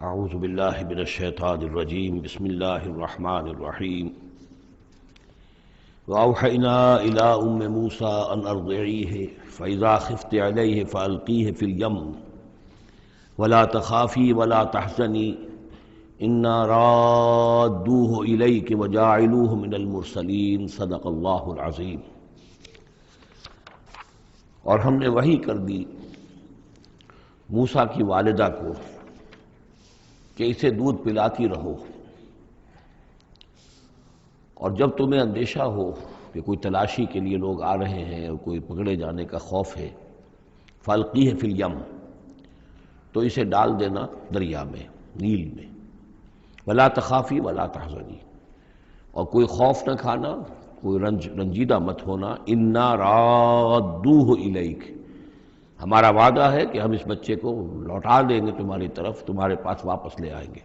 اعوذ باللہ من الشیطان الرجیم بسم اللہ الرحمن الرحیم وأوحینا الی موسیٰ ان ارضعیہ فاذا خفت علیہ فالقیہ فی الیم ولا تخافی ولا تحزنی انا رادوہ الیک وجاعلوہ من المرسلین صدق اللہ العظیم۔ اور ہم نے وحی کر دی موسیٰ کی والدہ کو کہ اسے دودھ پلاتی رہو، اور جب تمہیں اندیشہ ہو کہ کوئی تلاشی کے لیے لوگ آ رہے ہیں اور کوئی پکڑے جانے کا خوف ہے، فالقیہ فی الیم، تو اسے ڈال دینا دریا میں، نیل میں، ولا تخافی ولا تحزنی، اور کوئی خوف نہ کھانا، کوئی رنجیدہ مت ہونا، انا رادوہ الیک، ہمارا وعدہ ہے کہ ہم اس بچے کو لوٹا دیں گے تمہاری طرف، تمہارے پاس واپس لے آئیں گے،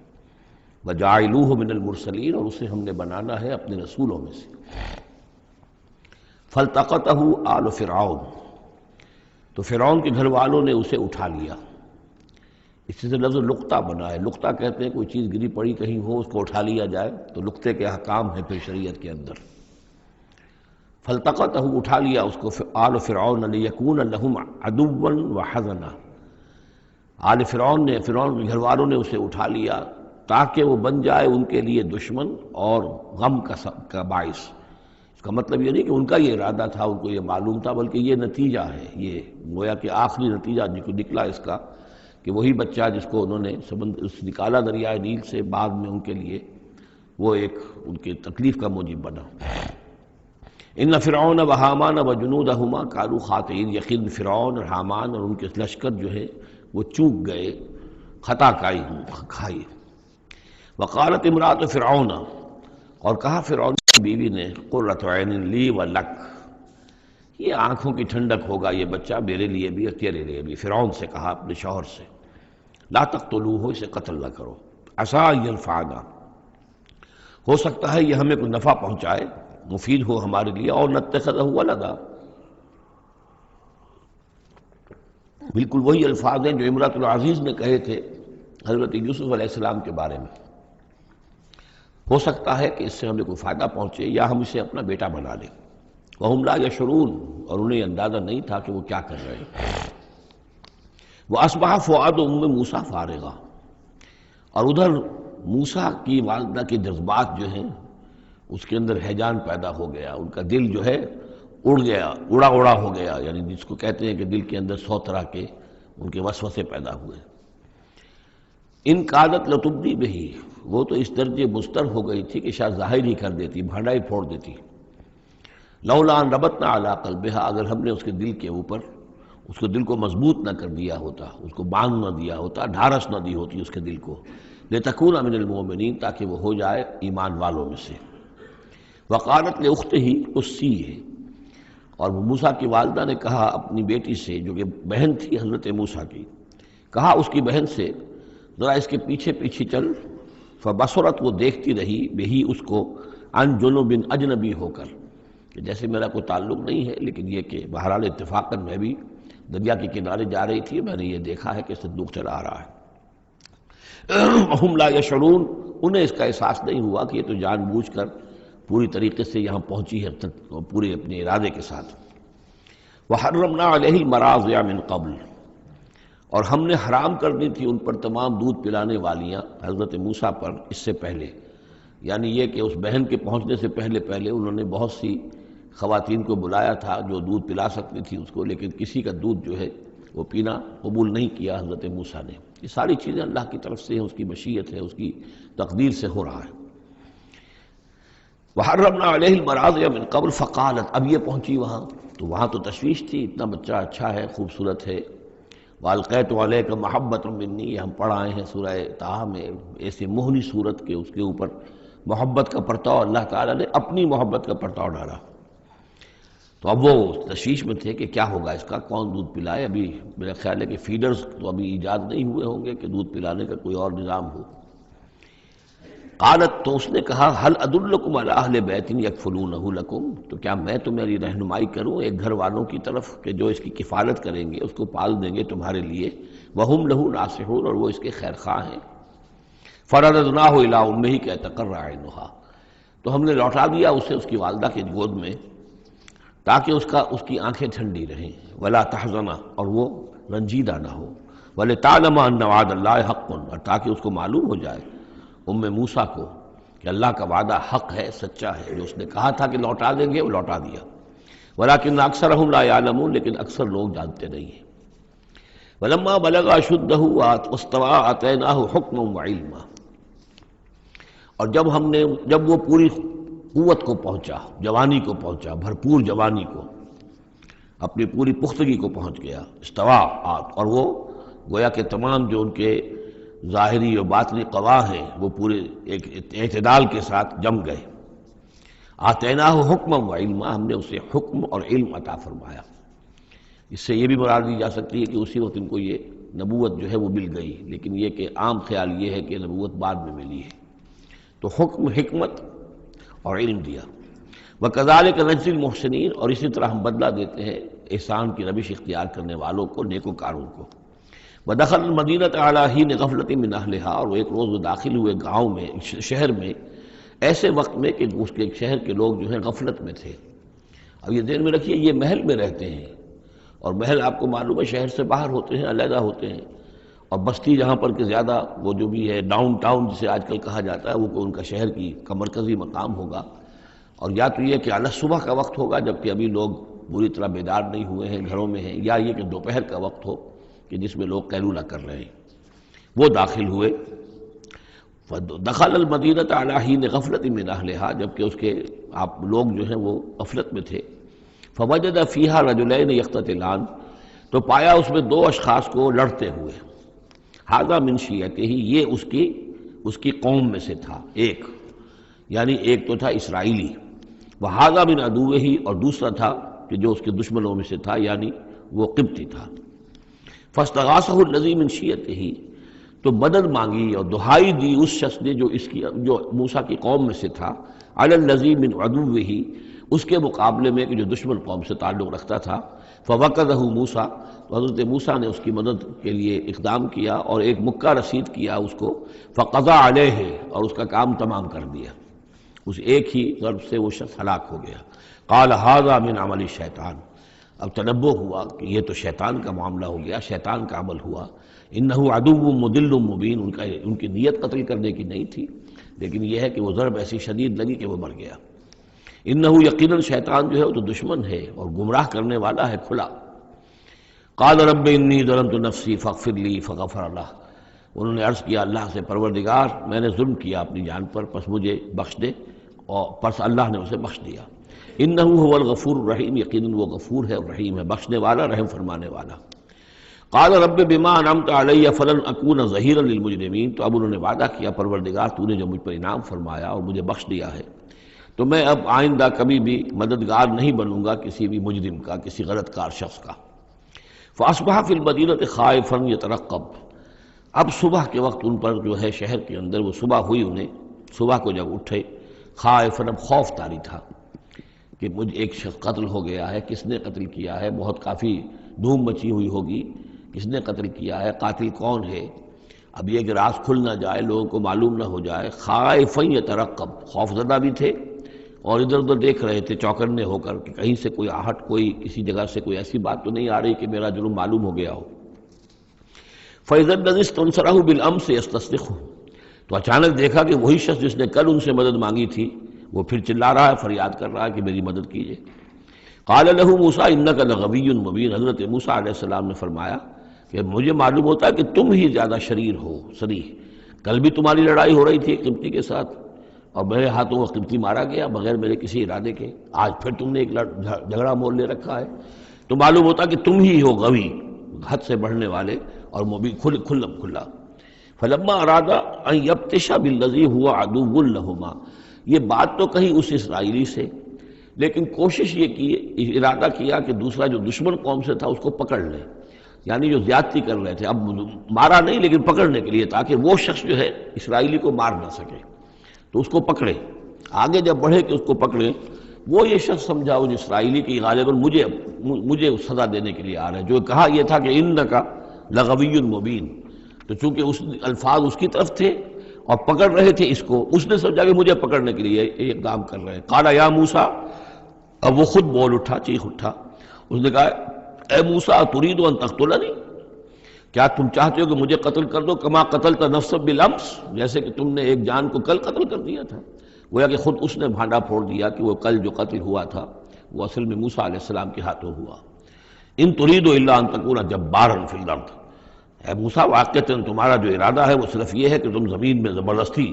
وجاعلوہ من المرسلین، اور اسے ہم نے بنانا ہے اپنے رسولوں میں سے۔ فالتقطہ آل فرعون، تو فرعون کے گھر والوں نے اسے اٹھا لیا۔ اس سے لفظ لقطہ بنا ہے، لقطہ کہتے ہیں کوئی چیز گری پڑی کہیں ہو اس کو اٹھا لیا جائے، تو لقطے کے احکام ہیں پھر شریعت کے اندر۔ فالتقطہ، اٹھا لیا اس کو آل فرعون لیکون لہم عدوا وحزنا، آل فرعون نے، فرعون کے گھر والوں نے اسے اٹھا لیا تاکہ وہ بن جائے ان کے لیے دشمن اور غم کا باعث۔ اس کا مطلب یہ نہیں کہ ان کا یہ ارادہ تھا، ان کو یہ معلوم تھا، بلکہ یہ نتیجہ ہے، یہ گویا کہ آخری نتیجہ نکلا اس کا کہ وہی بچہ جس کو انہوں نے نکالا دریائے نیل سے، بعد میں ان کے لیے وہ ایک ان کی تکلیف کا موجب بنا۔ ان فرعون و حامان و جنودہما کانوا خاطئین، یقین فرعون اور حامان اور ان کے لشکر جو ہے وہ چوک گئے، خطا کھائی۔ وقالت امرأۃ فرعون، اور کہا فرعون کی بیوی نے، قرۃ عین لی و لک، یہ آنکھوں کی ٹھنڈک ہوگا یہ بچہ میرے لیے بھی اور تیرے لیے بھی۔ فرعون سے کہا اپنے شوہر سے، لا تقتلوہ، اسے قتل نہ کرو، عسیٰ ان ینفعنا، ہو سکتا ہے یہ ہمیں کوئی نفع پہنچائے، مفید ہو ہمارے لیے، اور نتخذہ ولدا، بالکل وہی الفاظ ہیں جو امرأۃ العزیز نے کہے تھے حضرت یوسف علیہ السلام کے بارے میں، ہو سکتا ہے کہ اس سے ہمیں کوئی فائدہ پہنچے یا ہم اسے اپنا بیٹا بنا لیں۔ وہم لا یشعرون، اور انہیں اندازہ نہیں تھا کہ وہ کیا کر رہے ہیں۔ وَأَصْبَحَ فُؤَادُ أُمِّ مُوسیٰ فارغا، اور ادھر موسیٰ کی والدہ کے جذبات جو ہیں اس کے اندر ہیجان پیدا ہو گیا، ان کا دل جو ہے اڑ گیا، اڑا ہو گیا، یعنی جس کو کہتے ہیں کہ دل کے اندر 100 طرح کے ان کے وسوسے پیدا ہوئے۔ ان کادت لتبدی بہی، وہ تو اس درجے مضطر ہو گئی تھی کہ شاید ظاہر ہی کر دیتی، بھانڈا ہی پھوڑ دیتی۔ لولا ان ربطنا علی قلبہا، اگر ہم نے اس کے دل کے اوپر، اس کو دل کو مضبوط نہ کر دیا ہوتا، اس کو باندھ نہ دیا ہوتا، ڈھارس نہ دی ہوتی اس کے دل کو، لتکون من المؤمنین، تاکہ وہ ہو جائے ایمان والوں میں سے۔ وقالت لاختہ قصیہ، اور موسیٰ کی والدہ نے کہا اپنی بیٹی سے جو کہ بہن تھی حضرت موسیٰ کی، کہا اس کی بہن سے، ذرا اس کے پیچھے پیچھے چل۔ فبصرت، وہ دیکھتی رہی، بہی اس کو، عن جنب، اجنبی ہو کر، کہ جیسے میرا کوئی تعلق نہیں ہے، لیکن یہ کہ بہرحال اتفاقاً میں بھی دریا کے کنارے جا رہی تھی، میں نے یہ دیکھا ہے کہ صندوق چلا رہا ہے۔ ہم لا یشعرون، انہیں اس کا احساس نہیں ہوا کہ یہ تو جان بوجھ کر پوری طریقے سے یہاں پہنچی ہے، پورے اپنے ارادے کے ساتھ۔ وحرمنا علیہ المراضع من قبل، اور ہم نے حرام کر دی تھی ان پر تمام دودھ پلانے والیاں حضرت موسیٰ پر اس سے پہلے، یعنی یہ کہ اس بہن کے پہنچنے سے پہلے انہوں نے بہت سی خواتین کو بلایا تھا جو دودھ پلا سکتی تھی اس کو، لیکن کسی کا دودھ جو ہے وہ پینا قبول نہیں کیا حضرت موسیٰ نے۔ یہ ساری چیزیں اللہ کی طرف سے ہیں، اس کی مشیت ہے، اس کی تقدیر سے ہو رہا ہے۔ وحرمنا علیہ المراضع من قبل فقالت، اب یہ پہنچی وہاں تو وہاں تو تشویش تھی، اتنا بچہ اچھا ہے، خوبصورت ہے۔ وَأَلْقَيْتُ عَلَيْكَ مَحَبَّةً مِّنِّي، یہ ہم پڑھ آئے ہیں سورہ طٰہٰ میں، ایسے موہنی صورت کے اس کے اوپر محبت کا پرتاؤ، اللہ تعالیٰ نے اپنی محبت کا پرتاؤ ڈالا۔ تو اب وہ تشویش میں تھے کہ کیا ہوگا اس کا، کون دودھ پلائے۔ ابھی میرا خیال ہے کہ فیڈرز تو ابھی ایجاد نہیں ہوئے ہوں گے کہ دودھ پلانے کا کوئی اور نظام ہو۔ قالت، تو اس نے کہا، هل ادلکم علی اہل بیت یکفلونہ لکم، تو کیا میں تمہاری رہنمائی کروں ایک گھر والوں کی طرف کہ جو اس کی کفالت کریں گے، اس کو پال دیں گے تمہارے لیے، وہم لہ ناصحون، اور وہ اس کے خیر خواہ ہیں۔ فرددناہ الی امہ کی تقر عینہا، تو ہم نے لوٹا دیا اسے اس کی والدہ کی گود میں تاکہ اس کی آنکھیں ٹھنڈی رہیں، ولا تحزن، اور وہ رنجیدہ نہ ہو، ولتعلم ان وعد اللہ حق، اور تاکہ اس کو معلوم ہو جائے موسیٰ کو کہ اللہ کا وعدہ حق ہے، سچا ہے، جو اس نے کہا تھا کہ لوٹا دیں گے وہ لوٹا دیا، ولکن اکثرهم لا يعلمون، لیکن اکثر لوگ جانتے نہیں ہیں۔ ولما بلغ اشدہ واستوى آتیناہ حکما وعلما، اور جب وہ پوری قوت کو پہنچا، جوانی کو پہنچا، بھرپور جوانی کو، اپنی پوری پختگی کو پہنچ گیا، استوا، اور وہ گویا کہ تمام جو ان کے ظاہری اور باطنی قوا ہیں وہ پورے ایک اعتدال کے ساتھ جم گئے۔ آتیناہ حکما و علما، ہم نے اسے حکم اور علم عطا فرمایا۔ اس سے یہ بھی مراد دی جا سکتی ہے کہ اسی وقت ان کو یہ نبوت جو ہے وہ مل گئی، لیکن یہ کہ عام خیال یہ ہے کہ نبوت بعد میں ملی ہے، تو حکم، حکمت اور علم دیا۔ وَكَذَلِكَ نَجْزِي الْمُحْسِنِينَ، اور اسی طرح ہم بدلہ دیتے ہیں احسان کی روش اختیار کرنے والوں کو، نیکوکاروں کو۔ وَدَخَلَ الْمَدِينَةَ عَلَىٰ حِينِ غَفْلَةٍ مِّنْ أَهْلِهَا، اور ایک روز وہ داخل ہوئے گاؤں میں، شہر میں، ایسے وقت میں کہ اس کے شہر کے لوگ جو ہیں غفلت میں تھے۔ اب یہ ذہن میں رکھیے یہ محل میں رہتے ہیں، اور محل آپ کو معلوم ہے شہر سے باہر ہوتے ہیں، علیحدہ ہوتے ہیں، اور بستی جہاں پر کہ زیادہ وہ جو بھی ہے ڈاؤن ٹاؤن جسے آج کل کہا جاتا ہے، وہ ان کا شہر کی کا مرکزی مقام ہوگا، اور یا تو یہ کہ اعلیٰ صبح کا وقت ہوگا جبکہ ابھی لوگ بری طرح بیدار نہیں ہوئے ہیں، گھروں میں ہیں، یا یہ کہ دوپہر کا وقت ہو کہ جس میں لوگ قیلولہ کر رہے ہیں۔ وہ داخل ہوئے، دخل المدینۃ علی حین غفلۃ من اہلہا، جبکہ اس کے آپ لوگ جو ہیں وہ غفلت میں تھے۔ فوجد فیہا رجلین یقتتلان، تو پایا اس میں دو اشخاص کو لڑتے ہوئے۔ ھذا من شیعتہ، یہ اس کی قوم میں سے تھا، ایک یعنی ایک تو تھا اسرائیلی، وھذا من عدوہ، اور دوسرا تھا کہ جو اس کے دشمنوں میں سے تھا، یعنی وہ قبطی تھا۔ فاستغاثہ الذی من شیعتہ، تو مدد مانگی اور دہائی دی اس شخص نے جو موسیٰ کی قوم میں سے تھا، علی الذی من عدوہ، اس کے مقابلے میں کہ جو دشمن قوم سے تعلق رکھتا تھا۔ فوقدہ موسیٰ، تو حضرت موسیٰ نے اس کی مدد کے لیے اقدام کیا اور ایک مکہ رسید کیا اس کو، فقضى علیہ، اور اس کا کام تمام کر دیا، اس ایک ہی ضرب سے وہ شخص ہلاک ہو گیا۔ قال ھذا من عمل الشیطان، اب تنبہ ہوا کہ یہ تو شیطان کا معاملہ ہو گیا، شیطان کا عمل ہوا۔ انہ عدو مضل مبین، ان کی نیت قتل کرنے کی نہیں تھی، لیکن یہ ہے کہ وہ ضرب ایسی شدید لگی کہ وہ مر گیا۔ انہ یقیناً شیطان جو ہے وہ تو دشمن ہے اور گمراہ کرنے والا ہے کھلا۔ قال رب انی ظلمت نفسی فاغفر لی فغفر لہ، انہوں نے عرض کیا اللہ سے، پروردگار میں نے ظلم کیا اپنی جان پر، پس مجھے بخش دے، اور پس اللہ نے اسے بخش دیا۔ انہ هو الغفور الرحیم، یقیناً وہ غفور ہے اور رحیم ہے، بخشنے والا، رحم فرمانے والا۔ قال رب بما انعمت علی فلن اکون ظہیرا للمجرمین، تو اب انہوں نے وعدہ کیا پروردگار تو نے جو مجھ پر انعام فرمایا اور مجھے بخش دیا ہے، تو میں اب آئندہ کبھی بھی مددگار نہیں بنوں گا کسی بھی مجرم کا، کسی غلط کار شخص کا۔ فاصبح فی المدینۃ خائفا یترقب، اب صبح کے وقت ان پر جو ہے شہر کے اندر، وہ صبح ہوئی انہیں، صبح کو جب اٹھے، خائفا، اب خوف طاری تھا کہ مجھ ایک شخص قتل ہو گیا ہے، کس نے قتل کیا ہے، بہت کافی دھوم مچی ہوئی ہوگی، کس نے قتل کیا ہے، قاتل کون ہے، اب یہ کہ راز کھل نہ جائے، لوگوں کو معلوم نہ ہو جائے۔ خائفا یترقب، خوف زدہ بھی تھے اور ادھر ادھر دیکھ رہے تھے چوکنے ہو کر کہ کہیں سے کوئی آہٹ، کوئی کسی جگہ سے کوئی ایسی بات تو نہیں آ رہی کہ میرا جرم معلوم ہو گیا ہو۔ فَإِذَا الَّذِي اسْتَنصَرَهُ بِالْأَمْسِ يَسْتَصْرِخُهُ، تو اچانک دیکھا کہ وہی شخص جس نے کل ان سے مدد مانگی تھی وہ پھر چلا رہا ہے، فریاد کر رہا ہے کہ میری مدد کیجیے۔ قال له موسیٰ انک لغوی مبین، حضرت موسیٰ علیہ السلام نے فرمایا کہ مجھے معلوم ہوتا ہے کہ تم ہی زیادہ شریر ہو، صریح، کل بھی تمہاری لڑائی ہو رہی تھی قبطی کے ساتھ اور میرے ہاتھوں وہ قبطی مارا گیا بغیر میرے کسی ارادے کے، آج پھر تم نے ایک جھگڑا مول لے رکھا ہے، تو معلوم ہوتا کہ تم ہی ہو غوی، حد سے بڑھنے والے، اور مبین، کھلا۔ فلما اراد ان یبطش بالذی هو عدو لہما، یہ بات تو کہی اس اسرائیلی سے، لیکن کوشش یہ کی، ارادہ کیا کہ دوسرا جو دشمن قوم سے تھا اس کو پکڑ لے، یعنی جو زیادتی کر رہے تھے، اب مارا نہیں لیکن پکڑنے کے لیے، تاکہ وہ شخص جو ہے اسرائیلی کو مار نہ سکے، تو اس کو پکڑے، آگے جب بڑھے کہ اس کو پکڑے، وہ یہ شخص سمجھا ان اسرائیلی کی غالباً مجھے سزا دینے کے لیے آ رہا ہے، جو کہا یہ تھا کہ انک لغوی مبین، تو چونکہ اس الفاظ اس کی طرف تھے اور پکڑ رہے تھے اس کو، اس نے سمجھا کہ مجھے پکڑنے کے لیے یہ اقدام کر رہے ہیں۔ قال یا موسیٰ، اب وہ خود بول اٹھا، چیخ اٹھا، اس نے کہا اے موسیٰ ترید ان تقتلنی، کیا تم چاہتے ہو کہ مجھے قتل کر دو؟ کما قتلت نفسا بالامس، جیسے کہ تم نے ایک جان کو کل قتل کر دیا تھا۔ گویا کہ خود اس نے بھانڈا پھوڑ دیا کہ وہ کل جو قتل ہوا تھا وہ اصل میں موسیٰ علیہ السلام کے ہاتھوں ہوا۔ ان ترید الا ان تکون جبارا فی الارض، اے موسیٰ واقعتاً تمہارا جو ارادہ ہے وہ صرف یہ ہے کہ تم زمین میں زبردستی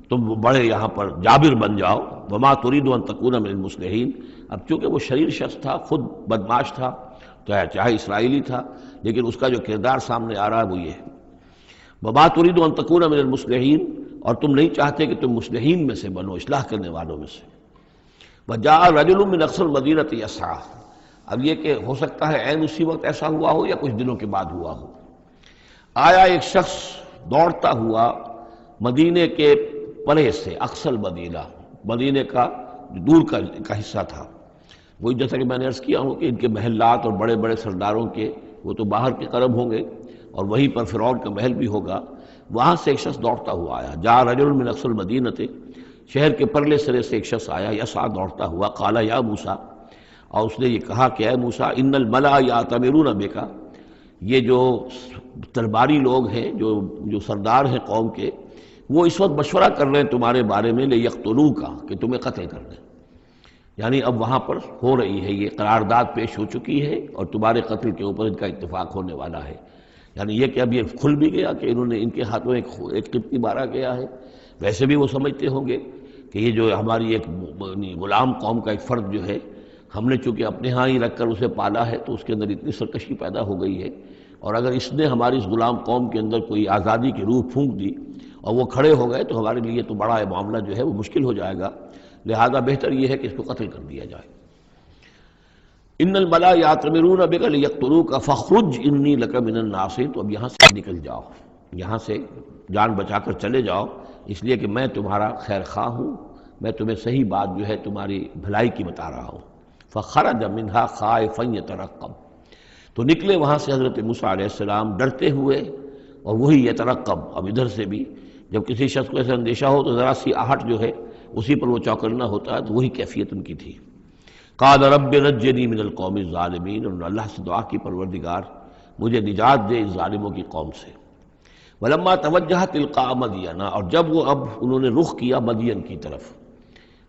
تم بڑے یہاں پر جابر بن جاؤ۔ وما ترید ان تکون من المصلحین، اب چونکہ وہ شریر شخص تھا، خود بدمعاش تھا، چاہے اسرائیلی تھا، لیکن اس کا جو کردار سامنے آ رہا ہے وہ یہ ہے، وما ترید ان تکون من المصلحین، اور تم نہیں چاہتے کہ تم مصلحین میں سے بنو، اصلاح کرنے والوں میں سے۔ وجاء رجل من اقصى المدینۃ یسعیٰ، اب یہ کہ ہو سکتا ہے عین اسی وقت ایسا ہوا ہو یا کچھ دنوں کے بعد ہوا ہو، آیا ایک شخص دوڑتا ہوا مدینے کے پرے سے، اقصى المدینہ، مدینے کا دور کا حصہ تھا، وہی جیسا کہ میں نے عرض کیا ہوں کہ ان کے محلات اور بڑے بڑے سرداروں کے وہ تو باہر کے قرب ہوں گے اور وہیں پر فرعون کا محل بھی ہوگا، وہاں سے ایک شخص دوڑتا ہوا آیا۔ جاء رجل من اقصى المدینۃ، شہر کے پرلے سرے سے ایک شخص آیا، یسعیٰ دوڑتا ہوا، قال یا موسیٰ، اور اس نے یہ کہا کہ اے موسیٰ ان الملأ یأتمرون بک، یہ جو درباری لوگ ہیں، جو سردار ہیں قوم کے، وہ اس وقت مشورہ کر رہے ہیں تمہارے بارے میں لیقتلوک، کہ تمہیں قتل کر دیں، یعنی اب وہاں پر ہو رہی ہے، یہ قرارداد پیش ہو چکی ہے اور تمہارے قتل کے اوپر ان کا اتفاق ہونے والا ہے، یعنی یہ کہ اب یہ کھل بھی گیا کہ انہوں نے ان کے ہاتھوں ایک قبطی مارا گیا ہے۔ ویسے بھی وہ سمجھتے ہوں گے کہ یہ جو ہماری ایک غلام قوم کا ایک فرد جو ہے، ہم نے چونکہ اپنے ہاں ہی رکھ کر اسے پالا ہے تو اس کے اندر اتنی سرکشی پیدا ہو گئی ہے، اور اگر اس نے ہماری اس غلام قوم کے اندر کوئی آزادی کی روح پھونک دی اور وہ کھڑے ہو گئے تو ہمارے لیے تو بڑا معاملہ جو ہے وہ مشکل ہو جائے گا، لہذا بہتر یہ ہے کہ اس کو قتل کر دیا جائے۔ ان الملأ یأتمرون بک لیقتلوک فاخرج انی لک من الناصحین، تو اب یہاں سے نکل جاؤ، یہاں سے جان بچا کر چلے جاؤ، اس لیے کہ میں تمہارا خیر خواہ ہوں، میں تمہیں صحیح بات جو ہے تمہاری بھلائی کی بتا رہا ہوں۔ فخرج منہا خائفا یترقب، تو نکلے وہاں سے حضرت موسیٰ علیہ السلام ڈرتے ہوئے، اور وہی یترقب، اب ادھر سے بھی جب کسی شخص کو ایسا اندیشہ ہو تو ذرا سی آہٹ جو ہے اسی پر وہ چوکنا ہوتا ہے، تو وہی کیفیت ان کی تھی۔ قال رب نجنی من القوم الظالمین، انہوں نے اللہ سے دعا کی پروردگار مجھے نجات دے اس ظالموں کی قوم سے۔ ولما توجہ تلقاء مدین، اور جب وہ اب انہوں نے رخ کیا مدین کی طرف،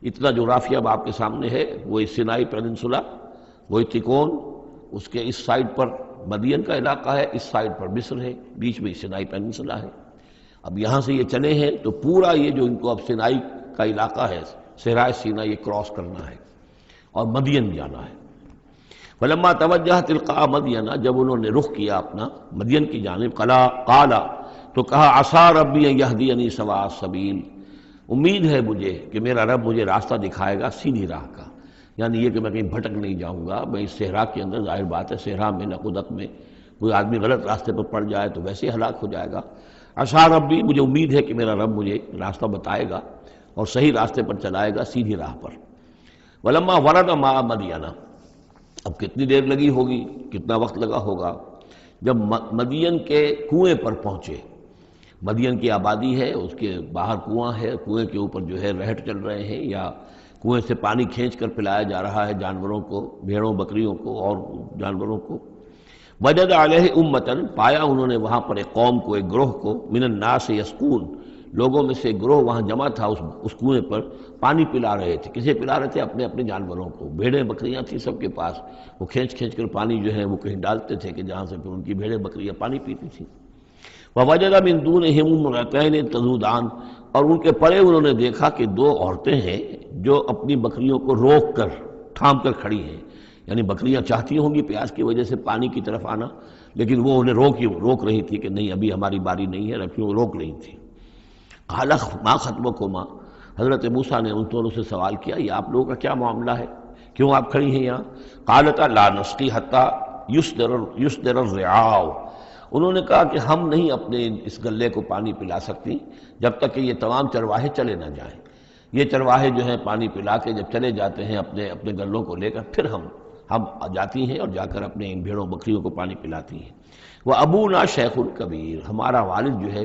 اتنا جغرافیہ اب آپ کے سامنے ہے، وہ سینائی پیننسولا، وہ تکون، اس کے اس سائڈ پر مدین کا علاقہ ہے، اس سائڈ پر مصر ہے، بیچ میں سینائی پیننسولا ہے۔ اب یہاں سے یہ چلے ہیں تو پورا یہ جو ان کو اب سینائی کا علاقہ ہے، صحرائے سینا، یہ کراس کرنا ہے اور مدین جانا ہے۔ فلما توجہ تلقاء مدین، جب انہوں نے رخ کیا اپنا مدین کی جانب، قال، تو کہا عسیٰ ربی ان یہدینی سواء السبیل، امید ہے مجھے کہ میرا رب مجھے راستہ دکھائے گا سیدھی راہ کا، یعنی یہ کہ میں کہیں بھٹک نہیں جاؤں گا، میں اس صحرا کے اندر، ظاہر بات ہے صحرا میں نقودت میں کوئی آدمی غلط راستے پر پڑ جائے تو ویسے ہلاک ہو جائے گا۔ عسیٰ ربی، مجھے امید ہے کہ میرا رب مجھے راستہ بتائے گا اور صحیح راستے پر چلائے گا، سیدھی راہ پر۔ ولما ورد ماء مدین، اب کتنی دیر لگی ہوگی، کتنا وقت لگا ہوگا، جب مدین کے کنویں پر پہنچے، مدین کی آبادی ہے، اس کے باہر کنواں ہے، کنویں کے اوپر جو ہے رہٹ چل رہے ہیں یا کنویں سے پانی کھینچ کر پلایا جا رہا ہے جانوروں کو، بھیڑوں بکریوں کو اور جانوروں کو۔ وجد علیہ امتن، پایا انہوں نے وہاں پر ایک قوم کو، ایک گروہ کو، من الناس یسقون، لوگوں میں سے ایک گروہ وہاں جمع تھا، اس کنویں پر پانی پلا رہے تھے۔ کسے پلا رہے تھے؟ اپنے اپنے جانوروں کو، بھیڑیں بکریاں تھیں سب کے پاس، وہ کھینچ کھینچ کر پانی جو ہے وہ کہیں ڈالتے تھے کہ جہاں سے پھر ان کی بھیڑیں بکریاں پانی پیتی تھیں۔ وَوَجَدَ مِن دُونِهِمْ امْرَأَتَيْنِ تَذُودَانِ، اور ان کے پڑے انہوں نے دیکھا کہ دو عورتیں ہیں جو اپنی بکریوں کو روک کر، تھام کر کھڑی ہیں، یعنی بکریاں چاہتی ہوں گی پیاس کی وجہ سے پانی کی طرف آنا، لیکن وہ انہیں روک رہی تھی کہ نہیں ابھی ہماری باری نہیں ہے، رکھیوں روک رہی تھی۔ قال ما خطبکما، حضرت موسیٰ نے ان دونوں سے سوال کیا یہ آپ لوگوں کا کیا معاملہ ہے، کیوں آپ کھڑی ہیں یہاں؟ قالتا لا نسقی حتی یصدر الرعاء، انہوں نے کہا کہ ہم نہیں اپنے اس گلے کو پانی پلا سکتی جب تک کہ یہ تمام چرواہے چلے نہ جائیں۔ یہ چرواہے جو ہیں پانی پلا کے جب چلے جاتے ہیں اپنے گلوں کو لے کر، پھر ہم جاتی ہیں اور جا کر اپنے ان بھیڑوں بکریوں کو پانی پلاتی ہیں۔ وہ ابونا شیخ کبیر، ہمارا والد جو ہے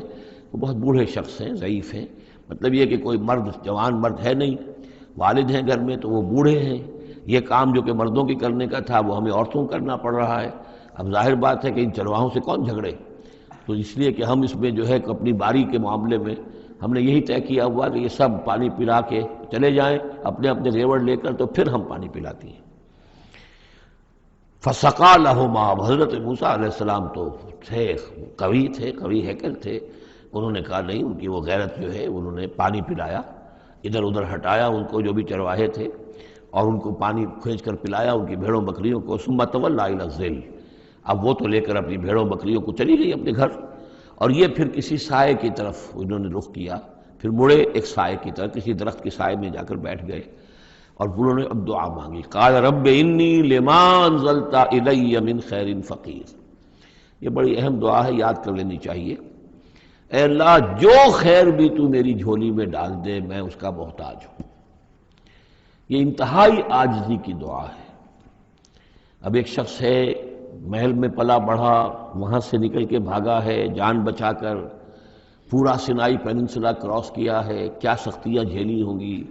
وہ بہت بوڑھے شخص ہیں، ضعیف ہیں، مطلب یہ کہ کوئی مرد، جوان مرد ہے نہیں، والد ہیں گھر میں تو وہ بوڑھے ہیں، یہ کام جو کہ مردوں کی کرنے کا تھا وہ ہمیں عورتوں کو کرنا پڑ رہا ہے۔ اب ظاہر بات ہے کہ ان چرواہوں سے کون جھگڑے، تو اس لیے کہ ہم اس میں جو ہے اپنی باری کے معاملے میں ہم نے یہی طے کیا ہوا کہ یہ سب پانی پلا کے چلے جائیں اپنے اپنے ریوڑ لے کر، تو پھر ہم پانی پلاتی ہیں۔ فسقا لہما، حضرت موسیٰ علیہ السلام تو تھے، قوی ہیکل تھے، انہوں نے کہا نہیں، ان کی وہ غیرت جو ہے، انہوں نے پانی پلایا، ادھر ادھر ہٹایا ان کو جو بھی چرواہے تھے، اور ان کو پانی کھینچ کر پلایا ان کی بھیڑوں بکریوں کو۔ ثم تولی الی الظل، اب وہ تو لے کر اپنی بھیڑوں بکریوں کو چلی گئی اپنے گھر، اور یہ پھر کسی سائے کی طرف انہوں نے رخ کیا، پھر مڑے ایک سائے کی طرف، کسی درخت کے سائے میں جا کر بیٹھ گئے، اور انہوں نے اب دعا مانگی، قال رب انی لما انزلت الی من خیر فقیر۔ یہ بڑی اہم دعا ہے، یاد کر لینی چاہیے۔ اے اللہ، جو خیر بھی تو میری جھولی میں ڈال دے میں اس کا محتاج ہوں۔ یہ انتہائی عاجزی کی دعا ہے۔ اب ایک شخص ہے، محل میں پلا بڑھا، وہاں سے نکل کے بھاگا ہے جان بچا کر، پورا سینائی پیننسلا کراس کیا ہے، کیا سختیاں جھیلی ہوں گی،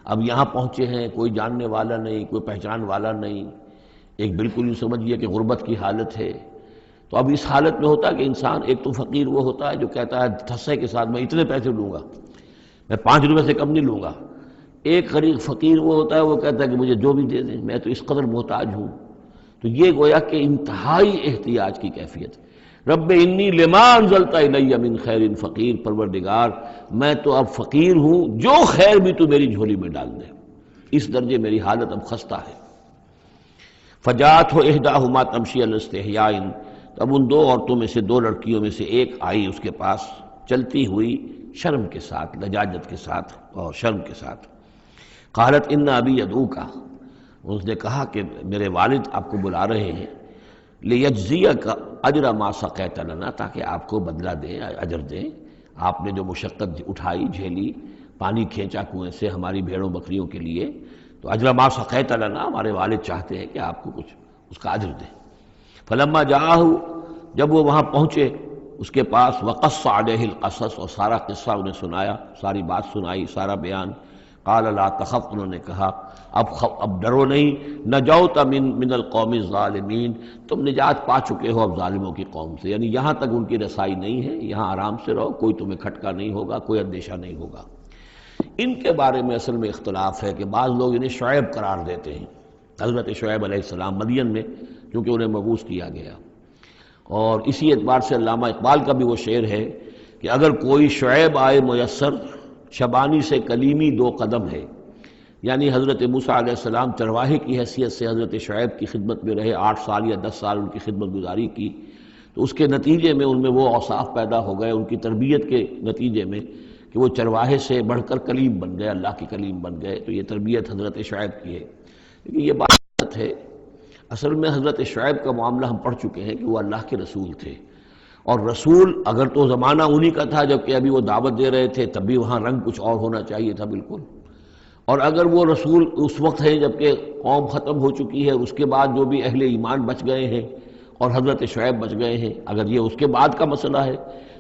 اب یہاں پہنچے ہیں، کوئی جاننے والا نہیں، کوئی پہچان والا نہیں، ایک بالکل یوں سمجھیے کہ غربت کی حالت ہے۔ تو اب اس حالت میں ہوتا ہے کہ انسان، ایک تو فقیر وہ ہوتا ہے جو کہتا ہے ٹھسے کے ساتھ میں اتنے پیسے لوں گا، میں 5 روپے سے کم نہیں لوں گا۔ ایک غریب فقیر وہ ہوتا ہے، وہ کہتا ہے کہ مجھے جو بھی دے دیں، میں تو اس قدر محتاج ہوں۔ تو یہ گویا کہ انتہائی احتیاج کی کیفیت ہے۔ رب انی لما انزلت الی من خیر فقیر، پروردگار میں تو اب فقیر ہوں، جو خیر بھی تو میری جھولی میں ڈال دے، اس درجے میری حالت اب خستہ ہے۔ فجاءتہ احداہما تمشی علی استحیاء، اب ان دو عورتوں میں سے، 2 لڑکیوں میں سے ایک آئی اس کے پاس چلتی ہوئی شرم کے ساتھ، لجاجت کے ساتھ اور شرم کے ساتھ۔ قالت ان ابی یدعوک، اس نے کہا کہ میرے والد آپ کو بلا رہے ہیں، لیجزیک اجر ما سقیت لنا، تاکہ آپ کو بدلہ دیں، اجر دیں، آپ نے جو مشقت اٹھائی، جھیلی، پانی کھینچا کنویں سے ہماری بھیڑوں بکریوں کے لیے، تو اجر ما سقیت لنا، ہمارے والد چاہتے ہیں کہ آپ کو کچھ اس کا اجر دیں۔ فلما جاءہ، جب وہ وہاں پہنچے اس کے پاس، وقص علیہ القصص، اور سارا قصہ انہیں سنایا، ساری بات سنائی، سارا بیان۔ قال لا تخف، انہوں نے کہا اب ڈرو نہیں، نجوت من القوم الظالمین، تم نجات پا چکے ہو اب ظالموں کی قوم سے، یعنی یہاں تک ان کی رسائی نہیں ہے، یہاں آرام سے رہو، کوئی تمہیں کھٹکا نہیں ہوگا، کوئی اندیشہ نہیں ہوگا۔ ان کے بارے میں اصل میں اختلاف ہے کہ بعض لوگ انہیں شعیب قرار دیتے ہیں، حضرت شعیب علیہ السلام مدین میں کیونکہ انہیں مبعوث کیا گیا، اور اسی اعتبار سے علامہ اقبال کا بھی وہ شعر ہے کہ اگر کوئی شعیب آئے میسر، شبانی سے کلیمی 2 قدم ہے، یعنی حضرت موسیٰ علیہ السلام چرواہے کی حیثیت سے حضرت شعیب کی خدمت میں رہے، 8 سال یا 10 سال ان کی خدمت گزاری کی، تو اس کے نتیجے میں ان میں وہ اوصاف پیدا ہو گئے، ان کی تربیت کے نتیجے میں، کہ وہ چرواہے سے بڑھ کر کلیم بن گئے، اللہ کے کلیم بن گئے۔ تو یہ تربیت حضرت شعیب کی ہے، لیکن یہ بات ہے اصل میں حضرت شعیب کا معاملہ ہم پڑھ چکے ہیں کہ وہ اللہ کے رسول تھے، اور رسول اگر تو زمانہ انہی کا تھا جب کہ ابھی وہ دعوت دے رہے تھے، تب بھی وہاں رنگ کچھ اور ہونا چاہیے تھا بالکل، اور اگر وہ رسول اس وقت ہے جب کہ قوم ختم ہو چکی ہے، اس کے بعد جو بھی اہل ایمان بچ گئے ہیں اور حضرت شعیب بچ گئے ہیں، اگر یہ اس کے بعد کا مسئلہ ہے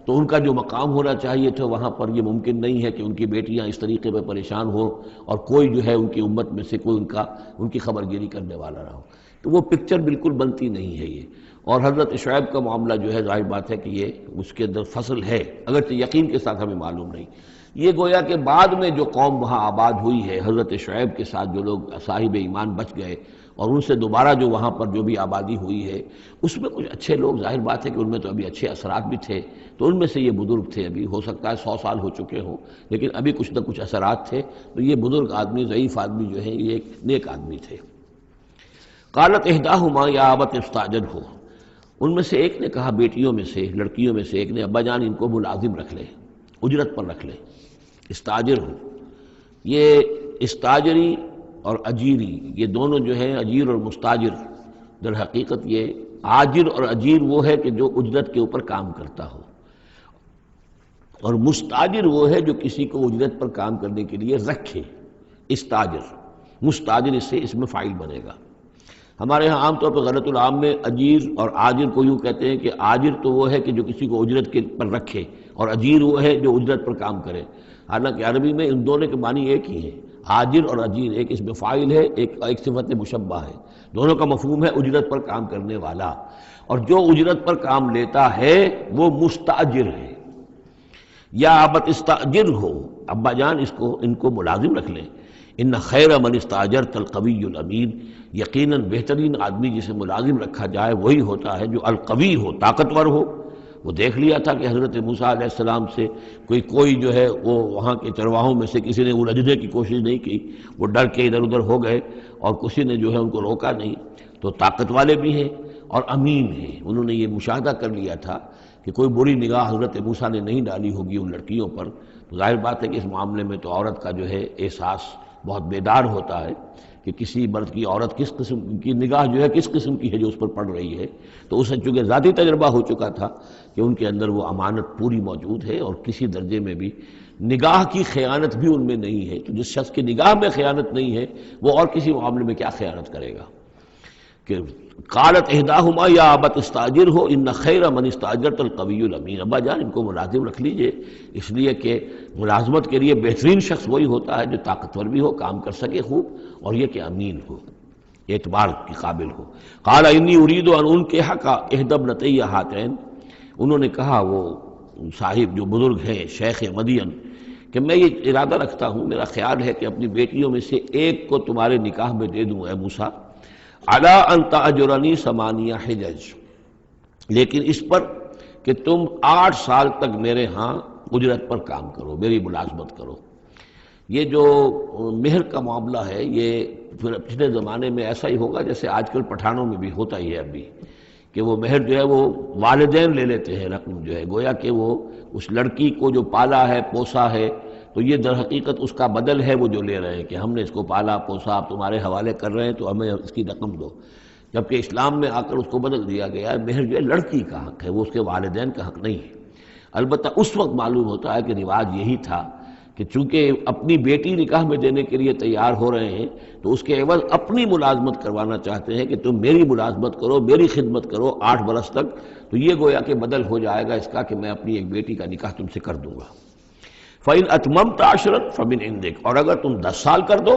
تو ان کا جو مقام ہونا چاہیے تھا وہاں پر یہ ممکن نہیں ہے کہ ان کی بیٹیاں اس طریقے پہ پریشان ہوں اور کوئی جو ہے ان کی امت میں سے کوئی ان کی خبر گیری کرنے والا نہ ہو، تو وہ پکچر بالکل بنتی نہیں ہے یہ۔ اور حضرت شعیب کا معاملہ جو ہے ظاہر بات ہے کہ یہ اس کے اندر فصل ہے، اگرچہ یقین کے ساتھ ہمیں معلوم نہیں۔ یہ گویا کہ بعد میں جو قوم وہاں آباد ہوئی ہے حضرت شعیب کے ساتھ، جو لوگ صاحب ایمان بچ گئے اور ان سے دوبارہ جو وہاں پر جو بھی آبادی ہوئی ہے، اس میں کچھ اچھے لوگ، ظاہر بات ہے کہ ان میں تو ابھی اچھے اثرات بھی تھے، تو ان میں سے یہ بزرگ تھے، ابھی ہو سکتا ہے 100 سال ہو چکے ہوں، لیکن ابھی کچھ نہ کچھ اثرات تھے، تو یہ بزرگ آدمی، ضعیف آدمی جو ہے، یہ ایک نیک آدمی تھے۔ قالت احداہما یا ابت استاجرہ، ان میں سے ایک نے کہا، بیٹیوں میں سے، لڑکیوں میں سے ایک نے، ابا جان ان کو ملازم رکھ لے، اجرت پر رکھ لے، استاجر ہو۔ یہ استاجری اور اجیری، یہ دونوں جو ہیں، اجیر اور مستاجر، در حقیقت یہ آجر اور اجیر وہ ہے کہ جو اجرت کے اوپر کام کرتا ہو، اور مستاجر وہ ہے جو کسی کو اجرت پر کام کرنے کے لیے رکھے، استاجر، مستاجر اس سے اس میں فاعل بنے گا۔ ہمارے ہاں عام طور پر غلط العام میں اجیر اور آجر کو یوں کہتے ہیں کہ آجر تو وہ ہے کہ جو کسی کو اجرت کے پر رکھے، اور اجیر وہ ہے جو اجرت پر کام کرے، حالانکہ عربی میں ان دونوں کے معنی ایک ہی ہیں۔ آجر اور اجیر ایک اس میں فاعل ہے، ایک صفت مشبہ ہے، دونوں کا مفہوم ہے اجرت پر کام کرنے والا، اور جو اجرت پر کام لیتا ہے وہ مستاجر ہے۔ یا ابت استاجر ہو، ابا جان ان کو ملازم رکھ لیں۔ ان خیر من استاجرت القوی الامین، یقیناً بہترین آدمی جسے ملازم رکھا جائے وہی ہوتا ہے جو القوی ہو، طاقتور ہو۔ وہ دیکھ لیا تھا کہ حضرت موسیٰ علیہ السلام سے کوئی جو ہے وہ وہاں کے چرواہوں میں سے کسی نے الجھنے کی کوشش نہیں کی، وہ ڈر کے ادھر ادھر ہو گئے اور کسی نے جو ہے ان کو روکا نہیں۔ تو طاقت والے بھی ہیں اور امین ہیں، انہوں نے یہ مشاہدہ کر لیا تھا کہ کوئی بری نگاہ حضرت موسیٰ نے نہیں ڈالی ہوگی ان لڑکیوں پر۔ تو ظاہر بات ہے کہ اس معاملے میں تو عورت کا جو ہے احساس بہت بیدار ہوتا ہے کہ کسی مرد کی عورت کس قسم کی نگاہ جو ہے کس قسم کی ہے جو اس پر پڑ رہی ہے۔ تو اسے چونکہ ذاتی تجربہ ہو چکا تھا کہ ان کے اندر وہ امانت پوری موجود ہے اور کسی درجے میں بھی نگاہ کی خیانت بھی ان میں نہیں ہے۔ تو جس شخص کی نگاہ میں خیانت نہیں ہے وہ اور کسی معاملے میں کیا خیانت کرے گا؟ کہ قالت احداہما یا ابت استاجر ہو ان خیر من استاجرت القوی الامین، ابا جان ان کو ملازم رکھ لیجئے، اس لیے کہ ملازمت کے لیے بہترین شخص وہی ہوتا ہے جو طاقتور بھی ہو، کام کر سکے خوب، اور یہ کہ امین ہو، اعتبار کے قابل ہو۔ قال انی ارید ان انکحک احدی ابنتی ہاتین، انہوں نے کہا وہ صاحب جو بزرگ ہیں شیخ مدین کہ میں یہ ارادہ رکھتا ہوں، میرا خیال ہے کہ اپنی بیٹیوں میں سے ایک کو تمہارے نکاح میں دے دوں اے موسیٰ، علی ان تأجرنی ثمانیہ حجج، لیکن اس پر کہ تم 8 سال تک میرے ہاں اجرت پر کام کرو، میری ملازمت کرو۔ یہ جو مہر کا معاملہ ہے یہ پچھلے زمانے میں ایسا ہی ہوگا جیسے آج کل پٹھانوں میں بھی ہوتا ہی ہے ابھی، کہ وہ مہر جو ہے وہ والدین لے لیتے ہیں رقم جو ہے، گویا کہ وہ اس لڑکی کو جو پالا ہے پوسا ہے تو یہ در حقیقت اس کا بدل ہے وہ جو لے رہے ہیں کہ ہم نے اس کو پالا پوسا، آپ تمہارے حوالے کر رہے ہیں تو ہمیں اس کی رقم دو، جبکہ اسلام میں آ کر اس کو بدل دیا گیا ہے۔ مہر جو ہے لڑکی کا حق ہے، وہ اس کے والدین کا حق نہیں ہے۔ البتہ اس وقت معلوم ہوتا ہے کہ رواج یہی تھا کہ چونکہ اپنی بیٹی نکاح میں دینے کے لیے تیار ہو رہے ہیں تو اس کے عوض اپنی ملازمت کروانا چاہتے ہیں کہ تم میری ملازمت کرو، میری خدمت کرو 8 برس تک، تو یہ گویا کہ بدل ہو جائے گا اس کا کہ میں اپنی ایک بیٹی کا نکاح تم سے کر دوں گا۔ فَإِنْ أَتْمَمْتَ عَشْرًا فَمِنْ عِنْدِكَ، اور اگر تم 10 سال کر دو